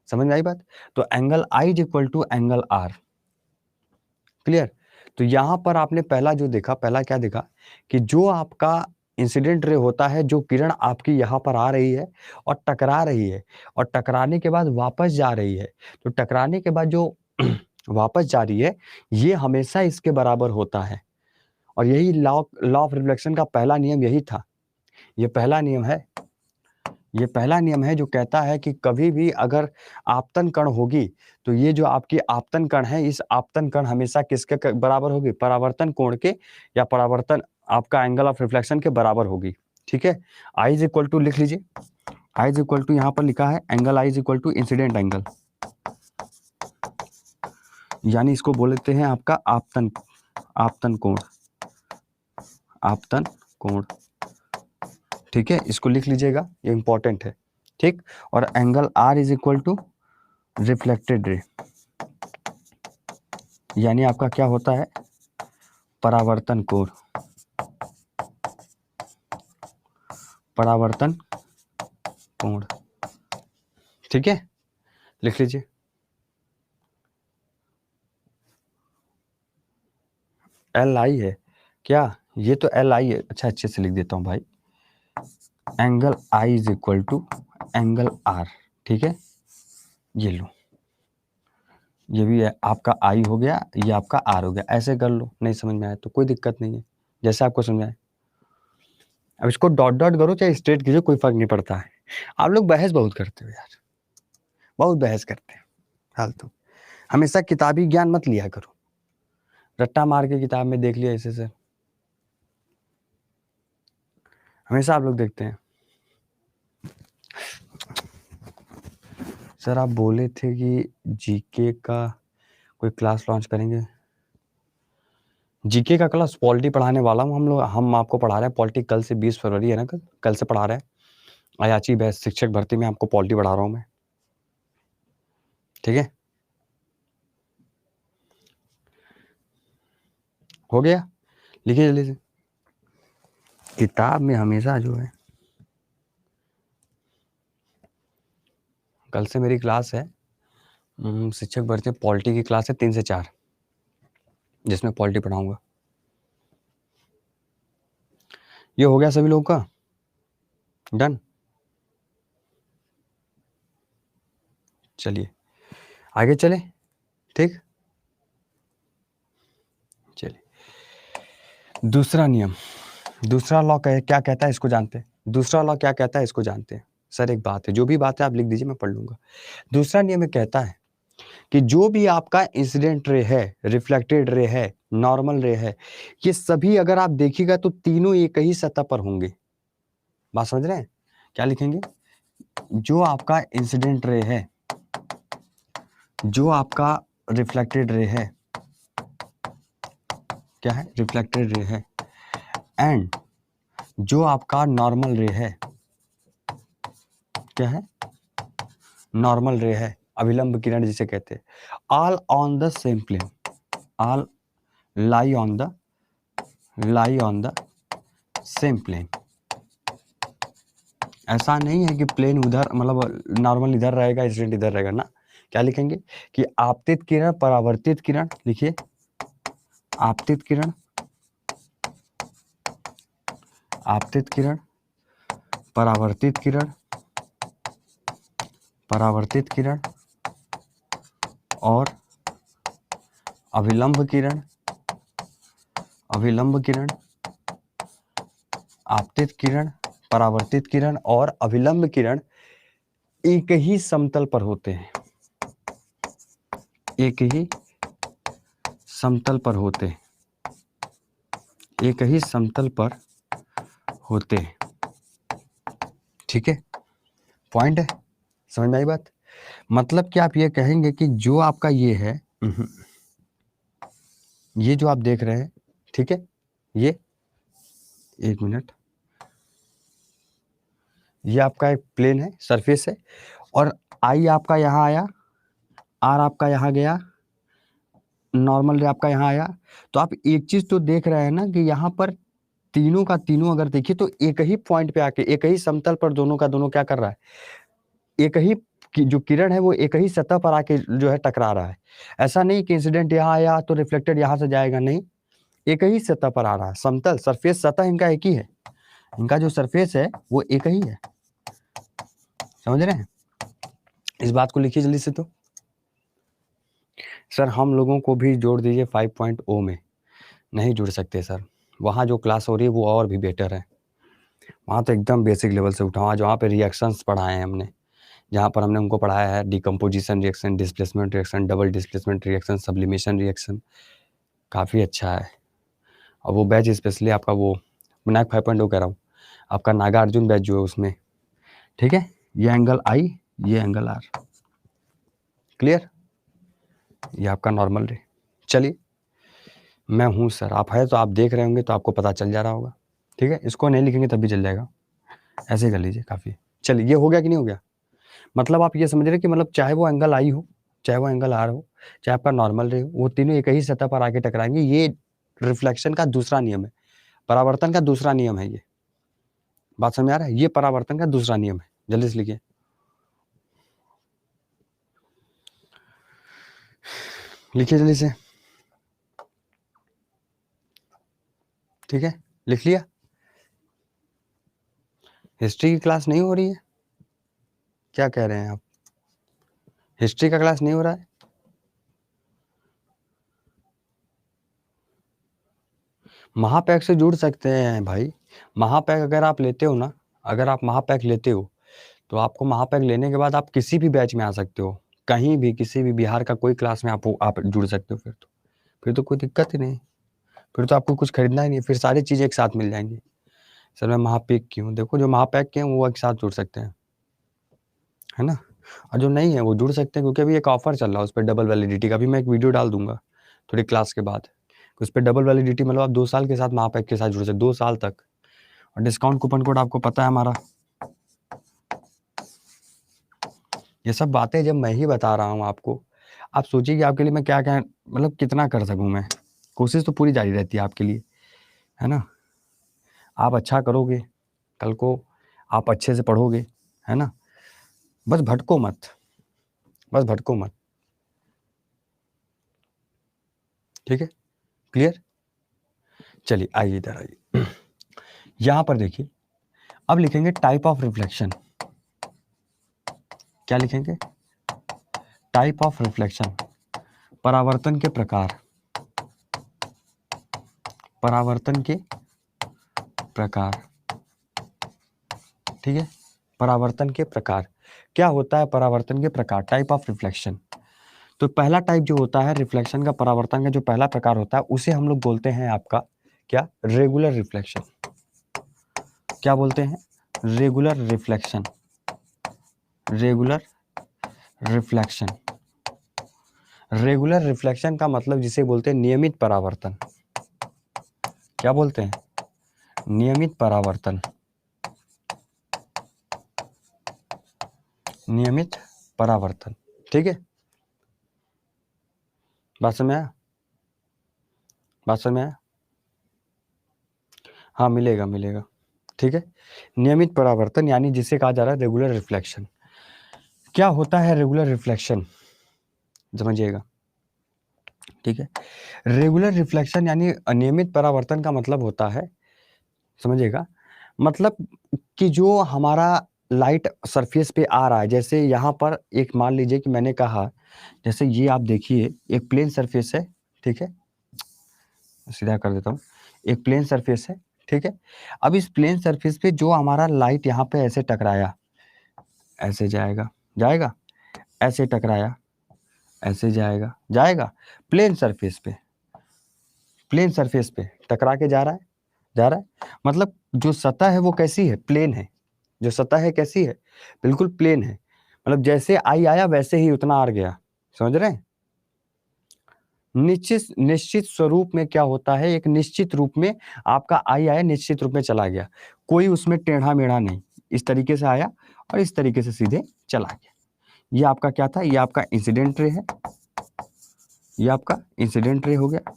समझ में आई बात? तो angle I is equal to angle R. Clear? तो यहां पर आपने पहला जो देखा, पहला क्या देखा कि जो आपका इंसिडेंट रे होता है, जो किरण आपकी यहाँ पर आ रही है और टकरा रही है और टकराने के बाद वापस जा रही है, तो टकराने के बाद जो वापस जा रही है ये हमेशा इसके बराबर होता है। और यही लॉ ऑफ रिफ्लेक्शन का पहला नियम यही था। ये पहला नियम है, ये पहला नियम है जो कहता है कि कभी भी अगर आपतन कण होगी तो ये जो आपकी आपतन कण है, इस आपतन कण हमेशा किसके बराबर होगी? परावर्तन कोण के या परावर्तन आपका एंगल ऑफ रिफ्लेक्शन के बराबर होगी। ठीक है, आई इज इक्वल टू लिख लीजिए, आई इज इक्वल टू यहाँ पर लिखा है angle I is equal to incident angle, यानी इसको बोलते हैं आपका आपतन, आपतन कोण, आपतन कोण। ठीक है, इसको लिख लीजिएगा, ये इंपॉर्टेंट है। ठीक, और angle R is equal to reflected ray, यानी आपका क्या होता है? परावर्तन कोण, परावर्तन कोण। ठीक है, लिख लीजिए। एल आई है क्या? ये तो एल आई है। अच्छा, अच्छे से लिख देता हूं भाई, angle I is equal to angle R. ठीक है, ये लो, ये भी है आपका आई हो गया, ये आपका आर हो गया। ऐसे कर लो, नहीं समझ में आया तो कोई दिक्कत नहीं है, जैसे आपको समझ में आए। अब इसको डॉट डॉट करो चाहे स्ट्रेट कीजिए, कोई फर्क नहीं पड़ता है। आप लोग बहस बहुत करते हो यार, बहुत बहस करते हैं फालतू। हमेशा किताबी ज्ञान मत लिया करो, रट्टा मार के किताब में देख लिया ऐसे से, हमेशा आप लोग देखते हैं। सर आप बोले थे कि जीके का कोई क्लास लॉन्च करेंगे। जीके का क्लास पॉलिटी पढ़ाने वाला हूँ हम लोग, हम आपको पढ़ा रहे हैं पॉलिटी। कल से 20 फरवरी है ना, कल से पढ़ा रहे हैं। अयाची बहस शिक्षक भर्ती में आपको पॉलिटी पढ़ा रहा हूँ मैं। ठीक है, हो गया, लिखिए जल्दी से। किताब में हमेशा जो है, कल से मेरी क्लास है शिक्षक भर्ती पॉलिटी की क्लास है 3 से 4, जिसमें पॉलिटी पढ़ाऊंगा। ये हो गया सभी लोगों का डन। चलिए आगे चले। ठीक, चलिए दूसरा नियम, दूसरा लॉ क्या कहता है इसको जानते हैं? दूसरा लॉ क्या कहता है इसको जानते हैं? सर एक बात है, जो भी बात है आप लिख दीजिए, मैं पढ़ लूंगा। दूसरा नियम ये कहता है कि जो भी आपका इंसिडेंट रे है, रिफ्लेक्टेड रे है, नॉर्मल रे है, ये सभी अगर आप देखिएगा तो तीनों एक ही सतह पर होंगे। बात समझ रहे हैं? क्या लिखेंगे? जो आपका इंसिडेंट रे है, जो आपका रिफ्लेक्टेड रे है, क्या है? रिफ्लेक्टेड रे है, एंड जो आपका नॉर्मल रे है, क्या है? नॉर्मल रे है, अभिलंब किरण जिसे कहते हैं, all on the same plane, all lie on the same plane. ऐसा नहीं है कि प्लेन उधर, मतलब नॉर्मल इधर रहेगा, इंसिडेंट इधर रहेगा ना। क्या लिखेंगे कि आपतित किरण, परावर्तित किरण, लिखिए आपतित किरण, आपतित किरण, परावर्तित किरण, परावर्तित किरण और अभिलंब किरण, अभिलंब किरण, आपतित किरण, परावर्तित किरण और अभिलंब किरण एक ही समतल पर होते हैं, एक ही समतल पर होते हैं, एक ही समतल पर होते हैं। ठीक है, पॉइंट है, समझ में आई बात? मतलब कि आप ये कहेंगे कि जो आपका ये है, ये जो आप देख रहे हैं, ठीक है, ये एक मिनट, ये आपका एक प्लेन है, सरफेस है, और आई आपका यहाँ आया, आर आपका यहाँ गया, नॉर्मल रे आपका यहाँ आया। तो आप एक चीज तो देख रहे हैं ना कि यहाँ पर तीनों का तीनों अगर देखिए तो एक ही पॉइंट पे आके, एक ही समतल पर दोनों का दोनों क्या कर रहा है? एक ही जो किरण है वो एक ही सतह पर आके जो है टकरा रहा है। ऐसा नहीं कि इंसिडेंट यहाँ आया तो रिफ्लेक्टेड यहाँ से जाएगा, नहीं, एक ही सतह पर आ रहा है। समतल सरफेस सतह इनका एक ही है, इनका जो सरफेस है वो एक ही है। समझ रहे हैं? इस बात को लिखिए जल्दी से। तो सर हम लोगों को भी जोड़ दीजिए 5.0 में। नहीं जुड़ सकते सर, वहाँ जो क्लास हो रही है वो और भी बेटर है। वहाँ तो एकदम बेसिक लेवल से उठा हुआ, जहाँ पे रिएक्शंस पढ़ाए हैं हमने, जहाँ पर हमने उनको पढ़ाया है decomposition reaction, displacement reaction, double displacement reaction, sublimation reaction, काफ़ी अच्छा है। और वो बैच स्पेशली आपका वो विनायक 5.0 कह रहा हूँ, आपका नागार्जुन बैच जो है उसमें, ठीक है। ये एंगल आई, ये एंगल आर, क्लियर। ये आपका नॉर्मल रे। चलिए, मैं हूँ सर, आप है तो आप देख रहे होंगे तो आपको पता चल जा रहा होगा, ठीक है। इसको नहीं लिखेंगे तब भी चल जाएगा, ऐसे ही कर लीजिए, काफ़ी। चलिए, ये हो गया कि नहीं हो गया? मतलब आप ये समझ रहे कि मतलब चाहे वो एंगल आई हो, चाहे वो एंगल आर हो, चाहे आपका नॉर्मल रे हो, वो तीनों एक ही सतह पर आके टकराएंगे। ये रिफ्लेक्शन का दूसरा नियम है, परावर्तन का दूसरा नियम है। ये बात समझ आ रहा है? ये परावर्तन का दूसरा नियम है। जल्दी से लिखिए, लिखिए जल्दी से, ठीक है। लिख लिया? हिस्ट्री की क्लास नहीं हो रही है? क्या कह रहे हैं आप? हिस्ट्री का क्लास नहीं हो रहा है? महापैक से जुड़ सकते हैं भाई। महापैक अगर आप लेते हो ना, अगर आप महापैक लेते हो तो आपको महापैक लेने के बाद आप किसी भी बैच में आ सकते हो, कहीं भी, किसी भी बिहार का कोई क्लास में आप जुड़ सकते हो। फिर तो कोई दिक्कत ही नहीं, फिर तो आपको कुछ खरीदना ही नहीं, फिर सारी चीज़ें एक साथ मिल जाएंगी। सर मैं महापैक क्यों? देखो, जो महापैक के हैं वो एक साथ जुड़ सकते हैं, है ना। और जो नहीं है वो जुड़ सकते हैं, क्योंकि अभी एक ऑफर चल रहा है उस पर डबल वैलिडिटी का। अभी मैं एक वीडियो डाल दूंगा थोड़ी क्लास के बाद, उस पर डबल वैलिडिटी मतलब आप 2 साल के साथ महापैक के साथ जुड़ सकते, 2 साल तक। और डिस्काउंट कूपन कोड आपको पता है हमारा। ये सब बातें जब मैं ही बता रहा हूँ आपको, आप सोचिए कि आपके लिए मैं क्या क्या मतलब कितना कर सकूँ मैं। कोशिश तो पूरी जारी रहती है आपके लिए, है ना। आप अच्छा करोगे, कल को आप अच्छे से पढ़ोगे, है ना। बस भटको मत, बस भटको मत, ठीक है। क्लियर? चलिए आइए इधर आइए। यहाँ पर देखिए, अब लिखेंगे टाइप ऑफ रिफ्लेक्शन। क्या लिखेंगे? टाइप ऑफ रिफ्लेक्शन, परावर्तन के प्रकार, परावर्तन के प्रकार, ठीक है। परावर्तन के प्रकार क्या होता है? परावर्तन के प्रकार, टाइप ऑफ रिफ्लेक्शन। तो पहला टाइप जो होता है रिफ्लेक्शन का, परावर्तन का जो पहला प्रकार होता है, उसे हम लोग बोलते हैं आपका क्या? Regular reflection. क्या बोलते हैं? Regular reflection, regular reflection. Regular reflection का मतलब जिसे बोलते हैं नियमित परावर्तन। क्या बोलते हैं? नियमित परावर्तन, नियमित परावर्तन, ठीक है। बात समझ आया? बात समझ आया? हाँ, मिलेगा मिलेगा, ठीक है। नियमित परावर्तन यानी जिसे कहा जा रहा है रेगुलर रिफ्लेक्शन। क्या होता है रेगुलर रिफ्लेक्शन? समझिएगा, ठीक है। रेगुलर रिफ्लेक्शन यानी अनियमित परावर्तन का मतलब होता है, समझिएगा, मतलब कि जो हमारा लाइट सरफेस पे आ रहा है, जैसे यहाँ पर एक मान लीजिए कि मैंने कहा, जैसे ये आप देखिए एक प्लेन सरफेस है, ठीक है। सीधा कर देता हूँ, एक प्लेन सरफेस है, ठीक है। अब इस प्लेन सरफेस पे जो हमारा लाइट यहाँ पे ऐसे टकराया, ऐसे जाएगा, जाएगा, ऐसे टकराया, ऐसे जाएगा, जाएगा, प्लेन सरफेस पे, प्लेन सरफेस पे टकरा के जा रहा है, जा रहा है। मतलब जो सतह है वो कैसी है? प्लेन है। जो सतह है कैसी है? बिल्कुल प्लेन है। मतलब जैसे आई आया वैसे ही उतना आर गया, समझ रहे हैं। निश्चित निश्चित स्वरूप में क्या होता है, एक निश्चित रूप में आपका आई आया, निश्चित रूप में चला गया, कोई उसमें टेढ़ा मेढ़ा नहीं, इस तरीके से आया और इस तरीके से सीधे चला गया। ये आपका क्या था? ये आपका इंसिडेंट रे है, ये आपका इंसिडेंट रे हो गया,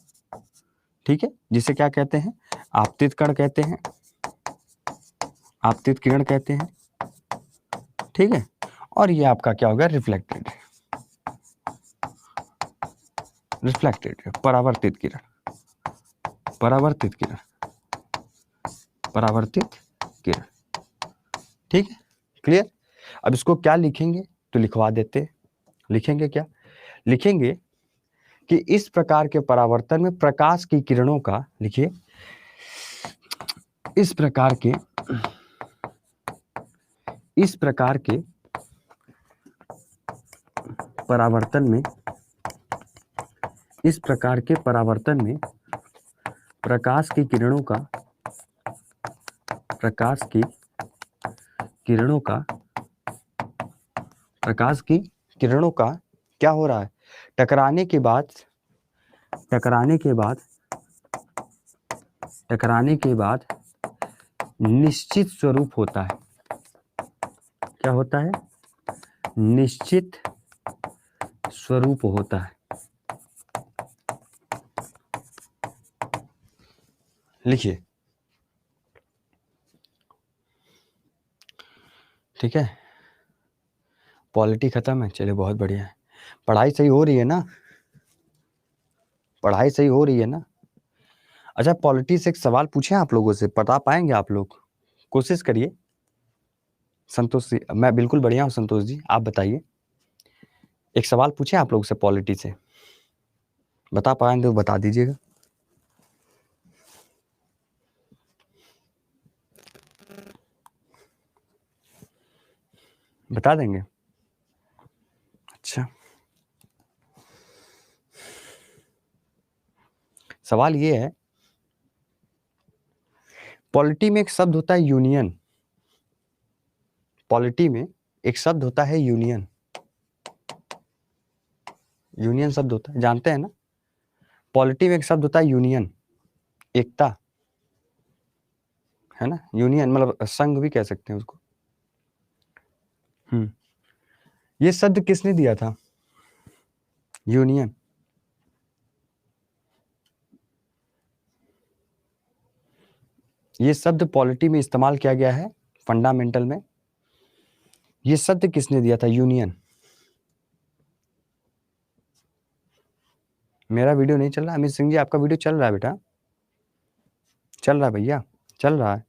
ठीक है। जिसे क्या कहते हैं? आपतित कण कहते हैं, आपतित किरण कहते हैं, ठीक है। और ये आपका क्या हो गया? रिफ्लेक्टेड, रिफ्लेक्टेड परावर्तित किरण, परावर्तित किरण, परावर्तित किरण, ठीक है। क्लियर? अब इसको क्या लिखेंगे? तो लिखवा देते, लिखेंगे क्या? लिखेंगे कि इस प्रकार के परावर्तन में प्रकाश की किरणों का, लिखिए, इस प्रकार के इस प्रकार के परावर्तन में प्रकाश की किरणों का क्या हो रहा है, टकराने के बाद निश्चित स्वरूप होता है। क्या होता है? निश्चित स्वरूप होता है। लिखिए, ठीक है। पॉलिटी खत्म है, चलिए बहुत बढ़िया है। पढ़ाई सही हो रही है ना? पढ़ाई सही हो रही है ना? अच्छा, पॉलिटी से एक सवाल पूछें आप लोगों से, बता पाएंगे आप लोग? कोशिश करिए। संतोष जी, मैं बिल्कुल बढ़िया हूँ संतोष जी, आप बताइए। एक सवाल पूछें आप लोग से पॉलिटी से, बता पाएंगे तो बता दीजिएगा। बता देंगे? अच्छा, सवाल ये है, पॉलिटी में एक शब्द होता है यूनियन। पॉलिटी में एक शब्द होता है यूनियन। यूनियन शब्द होता है, जानते हैं ना? पॉलिटी में एक शब्द होता है यूनियन, एकता, है ना? यूनियन मतलब संघ भी कह सकते हैं उसको। ये शब्द किसने दिया था, यूनियन? ये शब्द पॉलिटी में इस्तेमाल किया गया है, फंडामेंटल में। ये शब्द किसने दिया था, यूनियन? मेरा वीडियो नहीं चल रहा अमित सिंह जी? आपका वीडियो चल रहा है बेटा? चल रहा है भैया, चल रहा है?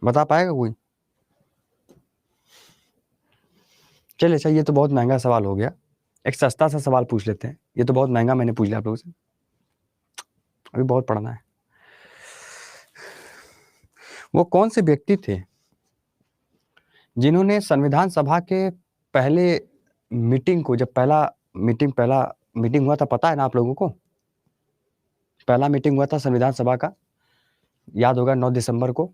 बता पाएगा कोई? चलिए, अच्छा, ये तो बहुत महंगा सवाल हो गया, एक सस्ता सा सवाल पूछ लेते हैं। ये तो बहुत महंगा मैंने पूछ लिया आप लोगों से, अभी बहुत पढ़ना है। वो कौन से व्यक्ति थे जिन्होंने संविधान सभा के पहले मीटिंग को, जब पहला मीटिंग हुआ था, पता है ना आप लोगों को? पहला मीटिंग हुआ था संविधान सभा का, याद होगा, 9 दिसंबर को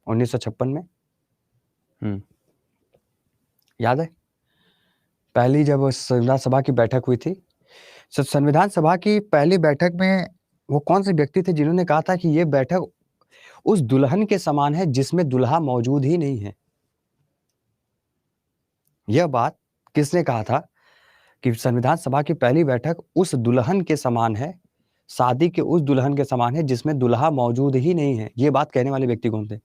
1956 में। याद है? पहली जब संविधान सभा की बैठक हुई थी, संविधान सभा की पहली बैठक में वो कौन से व्यक्ति थे जिन्होंने कहा था कि ये बैठक उस दुल्हन के समान है जिसमें दुल्हा मौजूद ही नहीं है? यह बात किसने कहा था कि संविधान सभा की पहली बैठक उस दुल्हन के समान है, शादी के उस दुल्हन के समान है जिसमें दुल्हा मौजूद ही नहीं है? ये बात कहने वाले व्यक्ति कौन थे?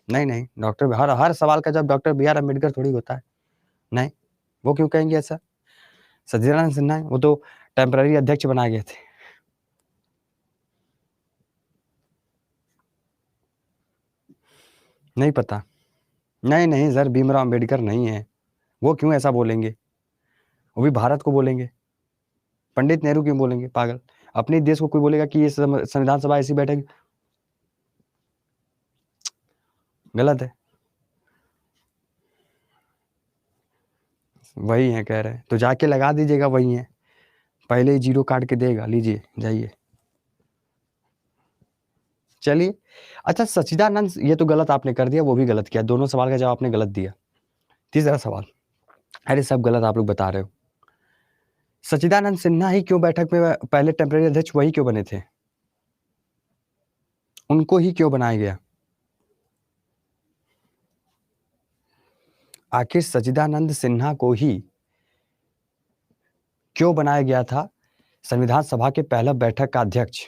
नहीं, डॉक्टर, हर सवाल का जवाब डॉक्टर बी आर अम्बेडकर थोड़ी होता है। नहीं, वो क्यों कहेंगे ऐसा? सच्चिदानंद सिन्हा, वो तो टेम्पररी अध्यक्ष बनाए गए थे। नहीं पता? नहीं सर, भीमराव अम्बेडकर नहीं है। वो क्यों ऐसा बोलेंगे? वो भी भारत को बोलेंगे, पंडित नेहरू क्यों बोलेंगे, पागल? अपने देश को कोई बोलेगा कि ये संविधान सभा ऐसी बैठक, गलत है। वही है कह रहे, तो जाके लगा दीजिएगा, वही है, पहले ही जीरो काट के देगा, लीजिए जाइए। चलिए, अच्छा, सच्चिदानंद, ये तो गलत आपने कर दिया, वो भी गलत किया, दोनों सवाल का जवाब आपने गलत दिया। तीसरा सवाल, अरे सब गलत आप लोग बता रहे हो। सच्चिदानंद सिन्हा ही क्यों बैठक में पहले टेम्पररी अध्यक्ष वही क्यों बने थे? उनको ही क्यों बनाया गया? आखिर सच्चिदानंद सिन्हा को ही क्यों बनाया गया था संविधान सभा के पहला बैठक का अध्यक्ष?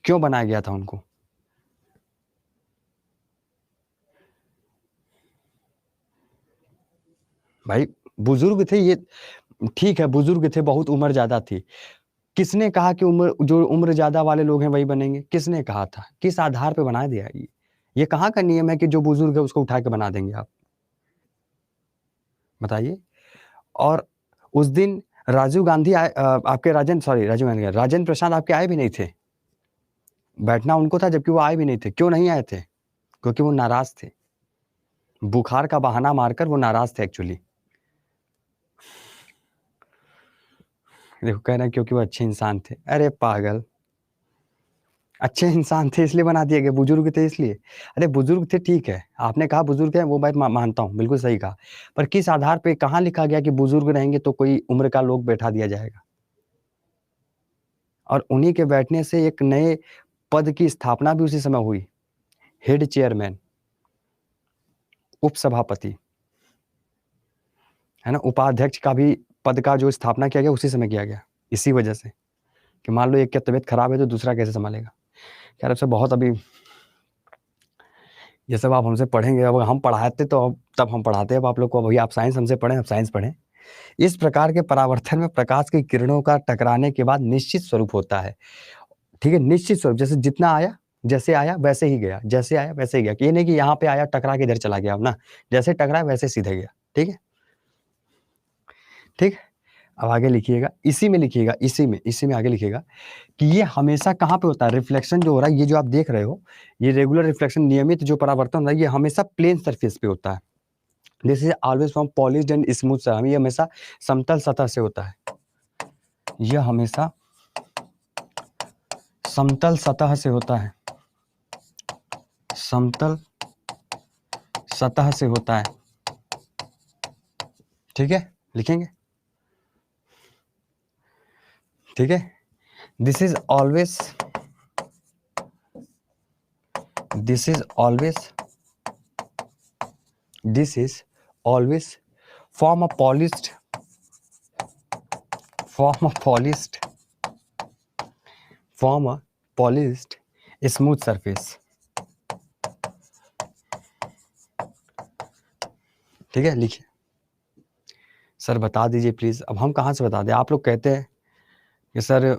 क्यों बनाया गया था उनको? भाई बुजुर्ग थे ये, ठीक है, बुजुर्ग थे, बहुत उम्र ज्यादा थी। किसने कहा कि जो उम्र ज्यादा वाले लोग हैं वही बनेंगे? किसने कहा था? किस आधार पे बना दिया? ये कहाँ का नियम है कि जो बुजुर्ग है उसको उठा के बना देंगे आप? बताइए। और उस दिन राजीव गांधी आए, आपके राजेंद्र प्रसाद आपके आए भी नहीं थे। बैठना उनको था जबकि वो आए भी नहीं थे। क्यों नहीं आए थे? क्योंकि वो नाराज़ थे। बुखार का बहाना मारकर वो नाराज़ थे एक्चुअली। देखो कह रहे हैं क्योंकि वो अच्छे इंसान थे। अरे पागल! अच्छे इंसान थे इसलिए बना दिए गए, बुजुर्ग थे इसलिए। अरे बुजुर्ग थे ठीक है, आपने कहा बुजुर्ग हैं वो मैं मानता हूँ, बिल्कुल सही कहा। पर किस आधार पे कहाँ लिखा गया कि बुजुर्ग रहेंगे तो कोई उम्र का लोग बैठा दिया जाएगा? और उन्हीं के बैठने से एक नए पद की स्थापना भी उसी समय हुई, हेड चेयरमैन, उपसभापति, है ना? उपाध्यक्ष का भी पद का जो स्थापना किया गया उसी समय किया गया, इसी वजह से कि मान लो एक की तबीयत खराब है तो दूसरा कैसे सँभालेगा? खैर अब से बहुत अभी ये सब आप हमसे पढ़ेंगे, अब हम पढ़ाते तो अब तब हम पढ़ाते, अब आप लोग को अभी आप साइंस हमसे पढ़ें, अब साइंस पढ़ें। इस प्रकार के परावर्तन में प्रकाश की किरणों का टकराने के बाद निश्चित स्वरूप होता है, ठीक है? निश्चित स्वरूप जैसे जितना आया, जैसे आया वैसे ही गया, जैसे आया वैसे ही गया। ये नहीं कि यहाँ पे आया टकरा के इधर चला गया अब ना, जैसे टकराया वैसे सीधे गया, ठीक है? ठीक है? अब आगे लिखिएगा, इसी में लिखिएगा, इसी में आगे लिखिएगा कि ये हमेशा कहाँ पे होता है? रिफ्लेक्शन जो हो रहा है, ये जो आप देख रहे हो, ये रेगुलर रिफ्लेक्शन नियमित जो परावर्तन हो रहा है, ये हमेशा प्लेन सरफेस पे होता है। This is always from polished and smooth surface, ये हमेशा समतल सतह से होता है। यह हमेशा समतल सतह से होता है, समतल सतह से होता है, ठीक है? लिखेंगे, ठीक है? This is always this is always form a polished smooth surface, ठीक है? लिखिए सर बता दीजिए प्लीज। अब हम कहाँ से बता दें? आप लोग कहते हैं कि सर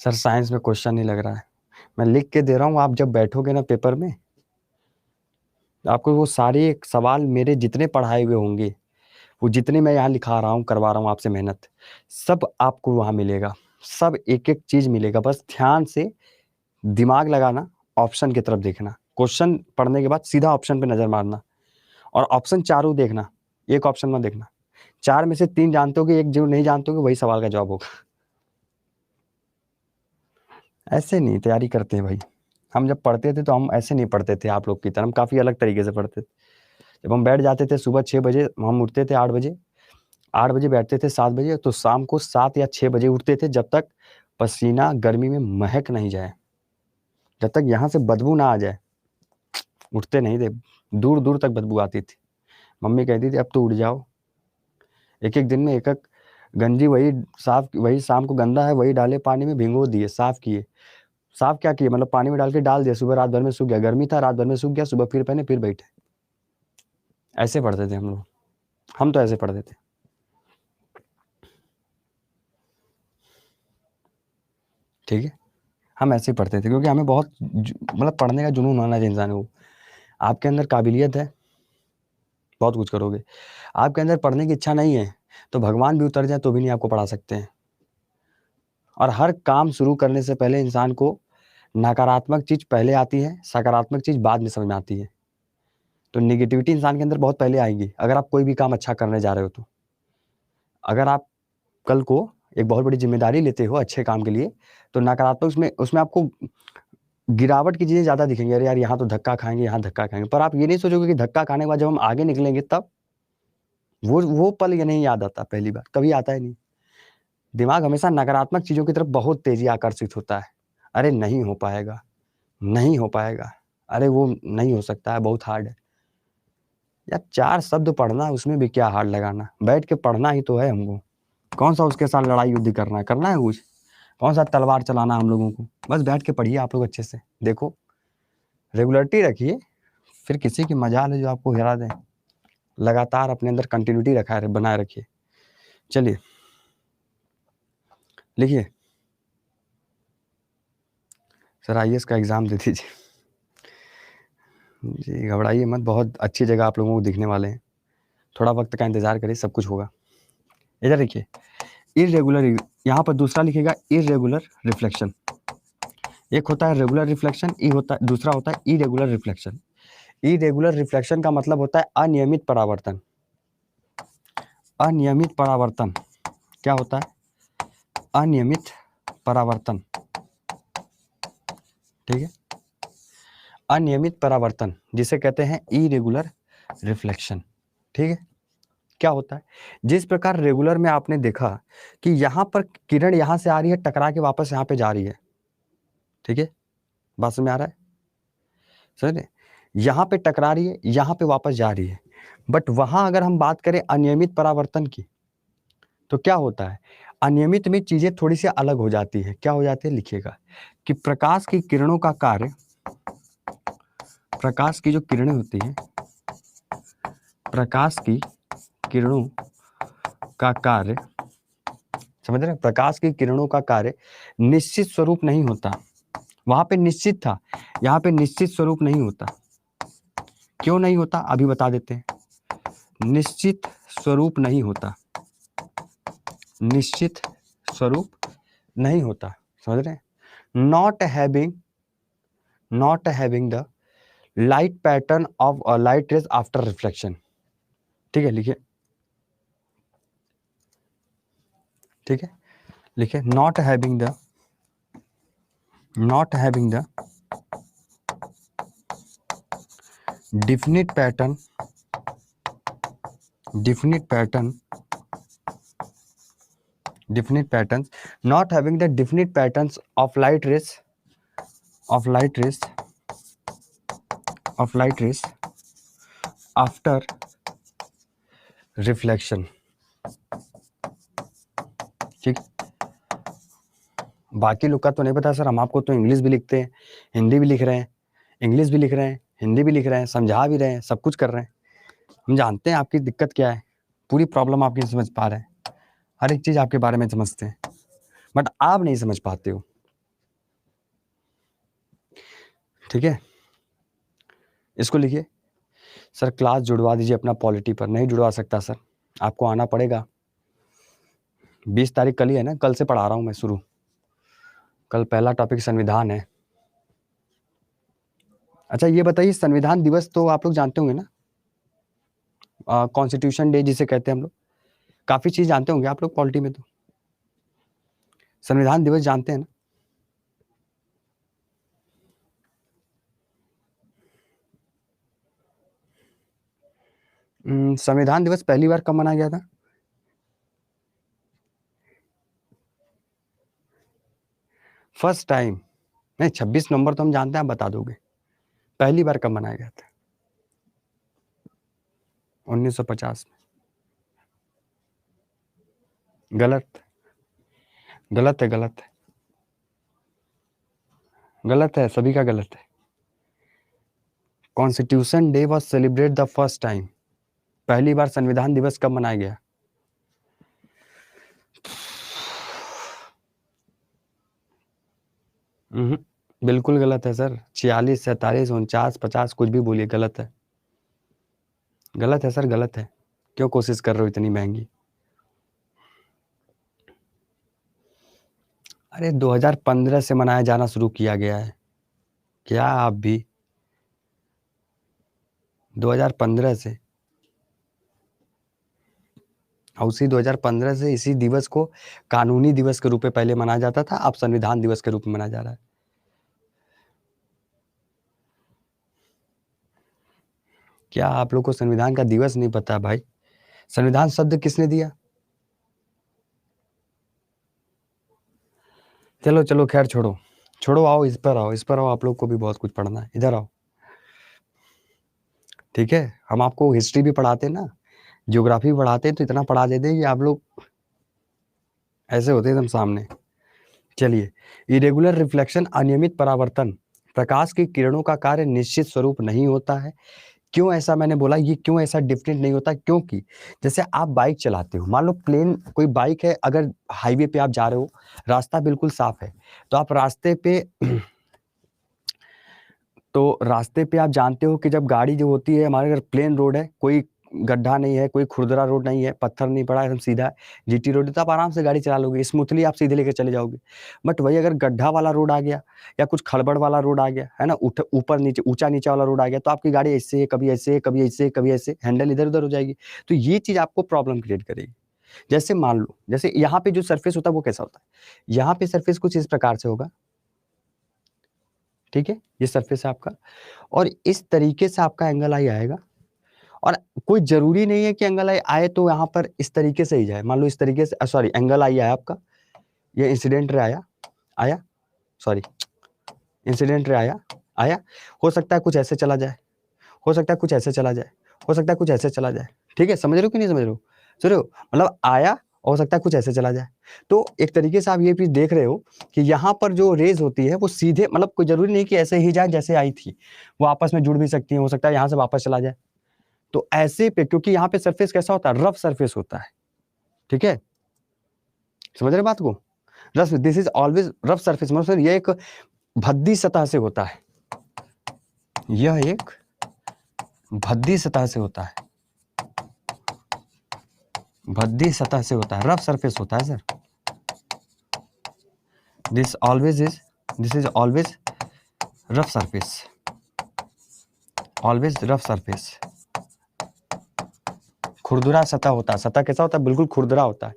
सर साइंस में क्वेश्चन नहीं लग रहा है। मैं लिख के दे रहा हूँ, आप जब बैठोगे ना पेपर में, आपको वो सारे सवाल मेरे जितने पढ़ाए हुए होंगे, वो जितने मैं यहाँ लिखा रहा हूँ, करवा रहा हूँ आपसे मेहनत, सब आपको वहाँ मिलेगा, सब एक-एक चीज़ मिलेगा। बस ध्यान से दिमाग लगाना, ऑप्शन की तरफ देखना, क्वेश्चन पढ़ने के बाद सीधा ऑप्शन पे नज़र मारना और ऑप्शन चारों देखना, एक ऑप्शन मत देखना। 4 में से 3 जानते होगे, एक जो नहीं जानते होगे वही सवाल का जवाब होगा। ऐसे नहीं तैयारी करते हैं भाई। हम जब पढ़ते थे तो हम ऐसे नहीं पढ़ते थे आप लोग की तरह, हम काफ़ी अलग तरीके से पढ़ते थे। जब हम बैठ जाते थे सुबह 6 बजे, हम उठते थे 8 बजे, 8 बजे बैठते थे 7 बजे, तो शाम को 7 या 6 बजे उठते थे, जब तक पसीना गर्मी में महक नहीं जाए, जब तक यहाँ से बदबू ना आ जाए, उठते नहीं थे। दूर-दूर तक बदबू आती थी। मम्मी कहती थी अब तो उठ जाओ। एक-एक दिन में एक-एक गंजी वही शाम को गंदा है, वही डाले पानी में भिगो दिए, साफ किए। साफ क्या किए? मतलब पानी में डाल के डाल दिया, सुबह रात भर में सूख गया। गर्मी था, रात भर में सूख गया, सुबह फिर पहने, फिर बैठे। ऐसे पढ़ते थे हम लोग। हम तो ऐसे पढ़ते थे। ठीक है? हम ऐसे ही पढ़ते थे क्योंकि हमें बहुत मतलब पढ़ने का जुनून होना चाहिए इंसान को। आपके अंदर काबिलियत है, बहुत कुछ करोगे। आपके अंदर पढ़ने की इच्छा नहीं है, तो भगवान भी उतर जाए तो भी नहीं आपको पढ़ा सकते हैं। और हर काम शुरू करने से पहले इंसान को नकारात्मक चीज़ पहले आती है, सकारात्मक चीज़ बाद में समझ में आती है। तो नेगेटिविटी इंसान के अंदर बहुत पहले आएगी, अगर आप कोई भी काम अच्छा करने जा रहे हो तो। अगर आप कल को एक बहुत बड़ी ज़िम्मेदारी लेते हो अच्छे काम के लिए, तो नकारात्मक उसमें आपको गिरावट की चीज़ें ज़्यादा दिखेंगी। अरे यार, यहाँ तो धक्का खाएँगे, यहाँ धक्का खाएँगे। पर आप ये नहीं सोचोगे कि धक्का खाने के बाद जब हम आगे निकलेंगे तब? वो पल ये नहीं याद आता पहली बार, कभी आता ही नहीं। दिमाग हमेशा नकारात्मक चीज़ों की तरफ बहुत तेज़ी आकर्षित होता है। अरे नहीं हो पाएगा, नहीं हो पाएगा, अरे वो नहीं हो सकता है, बहुत हार्ड है। यार 4 शब्द पढ़ना, उसमें भी क्या हार्ड लगाना? बैठ के पढ़ना ही तो है हमको। कौन-सा उसके साथ लड़ाई युद्ध करना है? करना है कुछ? कौन-सा तलवार चलाना हम लोगों को? बस बैठ के पढ़िए आप लोग अच्छे से। देखो, रेगुलरिटी रखिए, फिर किसी की मजाल है जो आपको हरा दें। लगातार अपने अंदर कंटिन्यूटी बनाए रखिए। चलिए, लिखिए। सर आईएएस का एग्ज़ाम दे दीजिए। जी, घबराइए मत, बहुत अच्छी जगह आप लोगों को दिखने वाले हैं। थोड़ा वक़्त का इंतज़ार करिए, सब कुछ होगा। इधर देखिए, इर्रेगुलर, यहाँ पर दूसरा लिखिएगा इर्रेगुलर रिफ्लेक्शन। एक होता है रेगुलर रिफ्लेक्शन, दूसरा होता है इरेगुलर रिफ्लेक्शन। इरेगुलर रिफ्लेक्शन का मतलब होता है अनियमित परावर्तन। अनियमित परावर्तन क्या होता है? अनियमित परावर्तन, ठीक है, अनियमित परावर्तन जिसे कहते हैं इरेगुलर रिफ्लेक्शन, ठीक है। क्या होता है? जिस प्रकार रेगुलर में आपने देखा कि यहां पर किरण यहां से आ रही है, टकरा के वापस यहां पे जा रही है, ठीक है, बात समझ में आ रहा है? समझ रहे? यहां पे टकरा रही है, यहां पे वापस जा रही है। बट वहां अगर हम बात करें अनियमित परावर्तन की, तो क्या होता है? अनियमित में चीजें थोड़ी सी अलग हो जाती है। क्या हो जाती है? लिखिएगा कि प्रकाश की किरणों का कार्य, प्रकाश की जो किरणें होती हैं, प्रकाश की किरणों का कार्य, समझ रहे हैं? प्रकाश की किरणों का कार्य निश्चित स्वरूप नहीं होता। वहां पे निश्चित था, यहाँ पे निश्चित स्वरूप नहीं होता। क्यों नहीं होता? अभी बता देते हैं। निश्चित स्वरूप नहीं होता, निश्चित स्वरूप नहीं होता, समझ रहे हैं? Not having the light pattern of light rays after reflection, ठीक है, लिखिए, ठीक है, लिखिए, not having the definite pattern definite patterns, not having the definite patterns of light rays after reflection, ठीक। बाकी लोग का तो नहीं पता सर, हम आपको तो इंग्लिश भी लिखते हैं, हिंदी भी लिख रहे हैं, इंग्लिश भी लिख रहे हैं, हिंदी भी लिख रहे हैं, समझा भी रहे हैं, सब कुछ कर रहे हैं। हम जानते हैं आपकी दिक्कत क्या है, पूरी प्रॉब्लम आपकी समझ पा रहे हैं, हर एक चीज आपके बारे में समझते हैं, बट आप नहीं समझ पाते हो, ठीक है। इसको लिखिए, सर क्लास जुड़वा दीजिए अपना पॉलिटी पर। नहीं जुड़वा सकता सर, आपको आना पड़ेगा। 20 तारीख कल ही है ना, कल से पढ़ा रहा हूँ मैं शुरू। कल पहला टॉपिक संविधान है। अच्छा ये बताइए, संविधान दिवस तो आप लोग जानते होंगे ना, कॉन्स्टिट्यूशन डे जिसे कहते हैं हम लोग, काफी चीज जानते होंगे आप लोग पॉलिटी में, तो संविधान दिवस जानते हैं ना? संविधान दिवस पहली बार कब मनाया गया था? फर्स्ट टाइम नहीं, 26 नवंबर तो हम जानते हैं, आप बता दोगे। पहली बार कब मनाया गया था? 1950 में। गलत, गलत है, गलत है, गलत है, सभी का गलत है। Constitution day was celebrate the first time. पहली बार संविधान दिवस कब मनाया गया? बिल्कुल गलत है सर। 46, 47, 49, 50 कुछ भी बोलिए, गलत है, गलत है सर, गलत है। क्यों कोशिश कर रहे हो इतनी महंगी? अरे 2015 से मनाया जाना शुरू किया गया है। क्या आप भी 2015 से, और उसी 2015 से इसी दिवस को कानूनी दिवस के रूप में पहले मनाया जाता था, अब संविधान दिवस के रूप में मनाया जा रहा है। क्या आप लोग को संविधान का दिवस नहीं पता है भाई? संविधान शब्द किसने दिया? चलो चलो खैर छोड़ो, छोड़ो, आओ इस पर आओ, इस पर आओ, आप लोग को भी बहुत कुछ पढ़ना है, इधर आओ, ठीक है। हम आपको हिस्ट्री भी पढ़ाते हैं ना, ज्योग्राफी भी पढ़ाते हैं, तो इतना पढ़ा देते हैं कि आप लोग ऐसे होते एकदम सामने। चलिए, इरेगुलर रिफ्लेक्शन, अनियमित परावर्तन, प्रकाश की किरणों का कार्य निश्चित स्वरूप नहीं होता है। क्यों ऐसा मैंने बोला, ये क्यों ऐसा डिफरेंट नहीं होता? क्योंकि जैसे आप बाइक चलाते हो, मान लो प्लेन कोई बाइक है, अगर हाईवे पे आप जा रहे हो, रास्ता बिल्कुल साफ है, तो आप रास्ते पे तो रास्ते पे आप जानते हो कि जब गाड़ी जो होती है, हमारे अगर प्लेन रोड है, कोई गड्ढा नहीं है, कोई खुरदरा रोड नहीं है, पत्थर नहीं पड़ा, एकदम सीधा जीटी रोड है, तो आप आराम से गाड़ी चला लोगे, स्मूथली आप सीधे लेके चले जाओगे। बट वही अगर गड्ढा वाला रोड आ गया या कुछ खड़बड़ वाला रोड आ गया, है ना, ऊपर नीचे, ऊँचा नीचा वाला रोड आ गया, तो आपकी गाड़ी ऐसे, कभी ऐसे, कभी ऐसे, कभी ऐसे, हैंडल इधर-उधर हो जाएगी। तो ये चीज़ आपको प्रॉब्लम क्रिएट करेगी। जैसे मान लो, जैसे यहाँ पे जो सरफेस होता है वो कैसा होता है? यहाँ पे सरफेस कुछ इस प्रकार से होगा, ठीक है? ये सरफेस है आपका, और इस तरीके से आपका एंगल आई आएगा, और कोई ज़रूरी नहीं है कि एंगल आई आए तो यहाँ पर इस तरीके से ही जाए। मान लो इस तरीके से, सॉरी, एंगल आई आया आपका, ये इंसिडेंट रे आया, सॉरी, इंसिडेंट रे आया, हो सकता है कुछ ऐसे चला जाए, हो सकता है कुछ ऐसे चला जाए, हो सकता है कुछ ऐसे चला जाए, ठीक है? समझ रहे हो कि नहीं समझ रहे हो? समझ रहे हो? मतलब आया, हो सकता है कुछ ऐसे चला जाए। तो एक तरीके से आप ये चीज़ देख रहे हो कि यहाँ पर जो रेज़ होती है वो सीधे, मतलब कोई ज़रूरी नहीं कि ऐसे ही जाए जैसे आई थी, वो आपस में जुड़ भी सकती हैं, हो सकता है यहाँ से वापस चला जाए। तो ऐसे पे, क्योंकि यहाँ पे सरफेस कैसा होता है? रफ सरफेस होता है, ठीक है? समझ रहे बात को? Rough, this is always rough surface, मतलब ये एक भद्दी सतह से होता है। यह एक भद्दी सतह से होता है, भद्दी सतह से होता है, रफ सरफेस होता है sir. This is always rough surface, always rough surface. खुरदुरा सतह होता है। सतह कैसा होता है? बिल्कुल खुरदुरा होता है।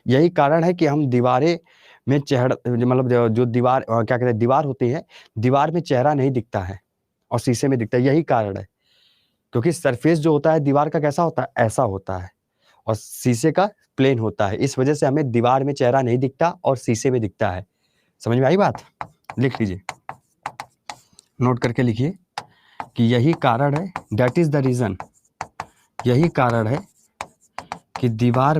यही कारण है कि हम दीवारें में मतलब जो दीवार, क्या कहते हैं, दीवार होती है, दीवार में चेहरा नहीं दिखता है और शीशे में दिखता है। यही कारण है, क्योंकि सरफेस जो होता है दीवार का कैसा होता है? ऐसा होता है, और शीशे का प्लेन होता है। इस वजह से हमें दीवार में चेहरा नहीं दिखता और शीशे में दिखता है। समझ में आई बात? लिख लीजिए, नोट करके लिखिए कि यही कारण है, दैट इज द रीजन, यही कारण है कि दीवार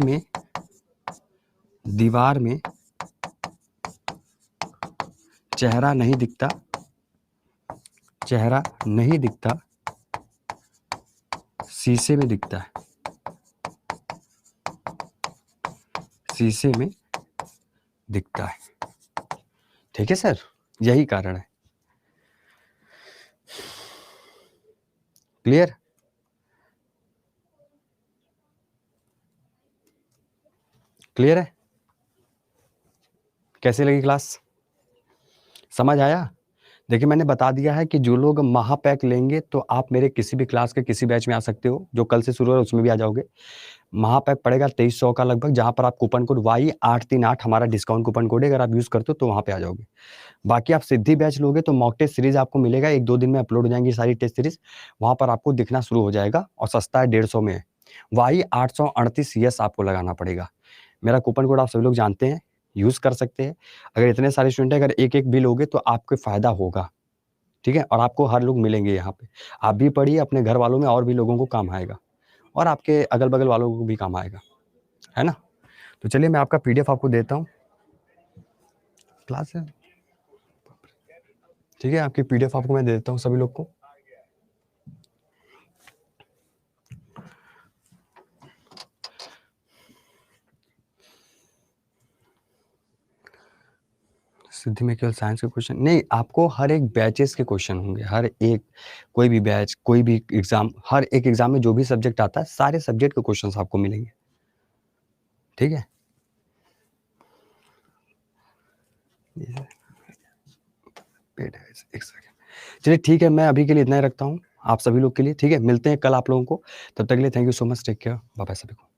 में चेहरा नहीं दिखता, चेहरा नहीं दिखता, शीशे में दिखता है, शीशे में दिखता है। ठीक है सर, यही कारण है। क्लियर? क्लियर है? कैसे लगी क्लास? समझ आया? देखिए, मैंने बता दिया है कि जो लोग महापैक लेंगे तो आप मेरे किसी भी क्लास के किसी बैच में आ सकते हो, जो कल से शुरू हो रहा है उसमें भी आ जाओगे। महापैक पड़ेगा 2300 का लगभग, जहाँ पर आप कूपन कोड Y838 हमारा डिस्काउंट कूपन कोड है, अगर आप यूज़ करते हो तो वहाँ पे आ जाओगे। बाकी आप सिद्धि बैच लोगे तो मॉक टेस्ट सीरीज आपको मिलेगा, 1-2 दिन में अपलोड हो जाएंगी सारी टेस्ट सीरीज, वहाँ पर आपको दिखना शुरू हो जाएगा, और सस्ता है, 150 में है। Y838 यस आपको लगाना पड़ेगा। मेरा कूपन कोड आप सभी लोग जानते हैं, यूज़ कर सकते हैं। अगर इतने सारे स्टूडेंट हैं, अगर एक-एक भी लोगे तो आपको फ़ायदा होगा, ठीक है? और आपको हर लोग मिलेंगे यहाँ पे। आप भी पढ़िए, अपने घर वालों में और भी लोगों को काम आएगा, और आपके अगल-बगल वालों को भी काम आएगा, है ना? तो चलिए मैं आपका पीडीएफ आपको देता हूँ। क्लास है, ठीक है? आपकी पीडीएफ आपको मैं दे देता हूँ सभी लोग को। सिद्धि में केवल साइंस के क्वेश्चन नहीं, आपको हर एक बैचेस के क्वेश्चन होंगे, हर एक, कोई भी बैच, कोई भी एग्जाम, हर एक एग्जाम में जो भी सब्जेक्ट आता है, सारे सब्जेक्ट के क्वेश्चंस आपको मिलेंगे, ठीक है? एक सेकंड, चलिए ठीक है, मैं अभी के लिए इतना ही रखता हूँ आप सभी लोग के लिए, ठीक है? मिलते हैं कल आप लोगों को, तब तक के लिए thank you so much, take care, bye bye सभी को।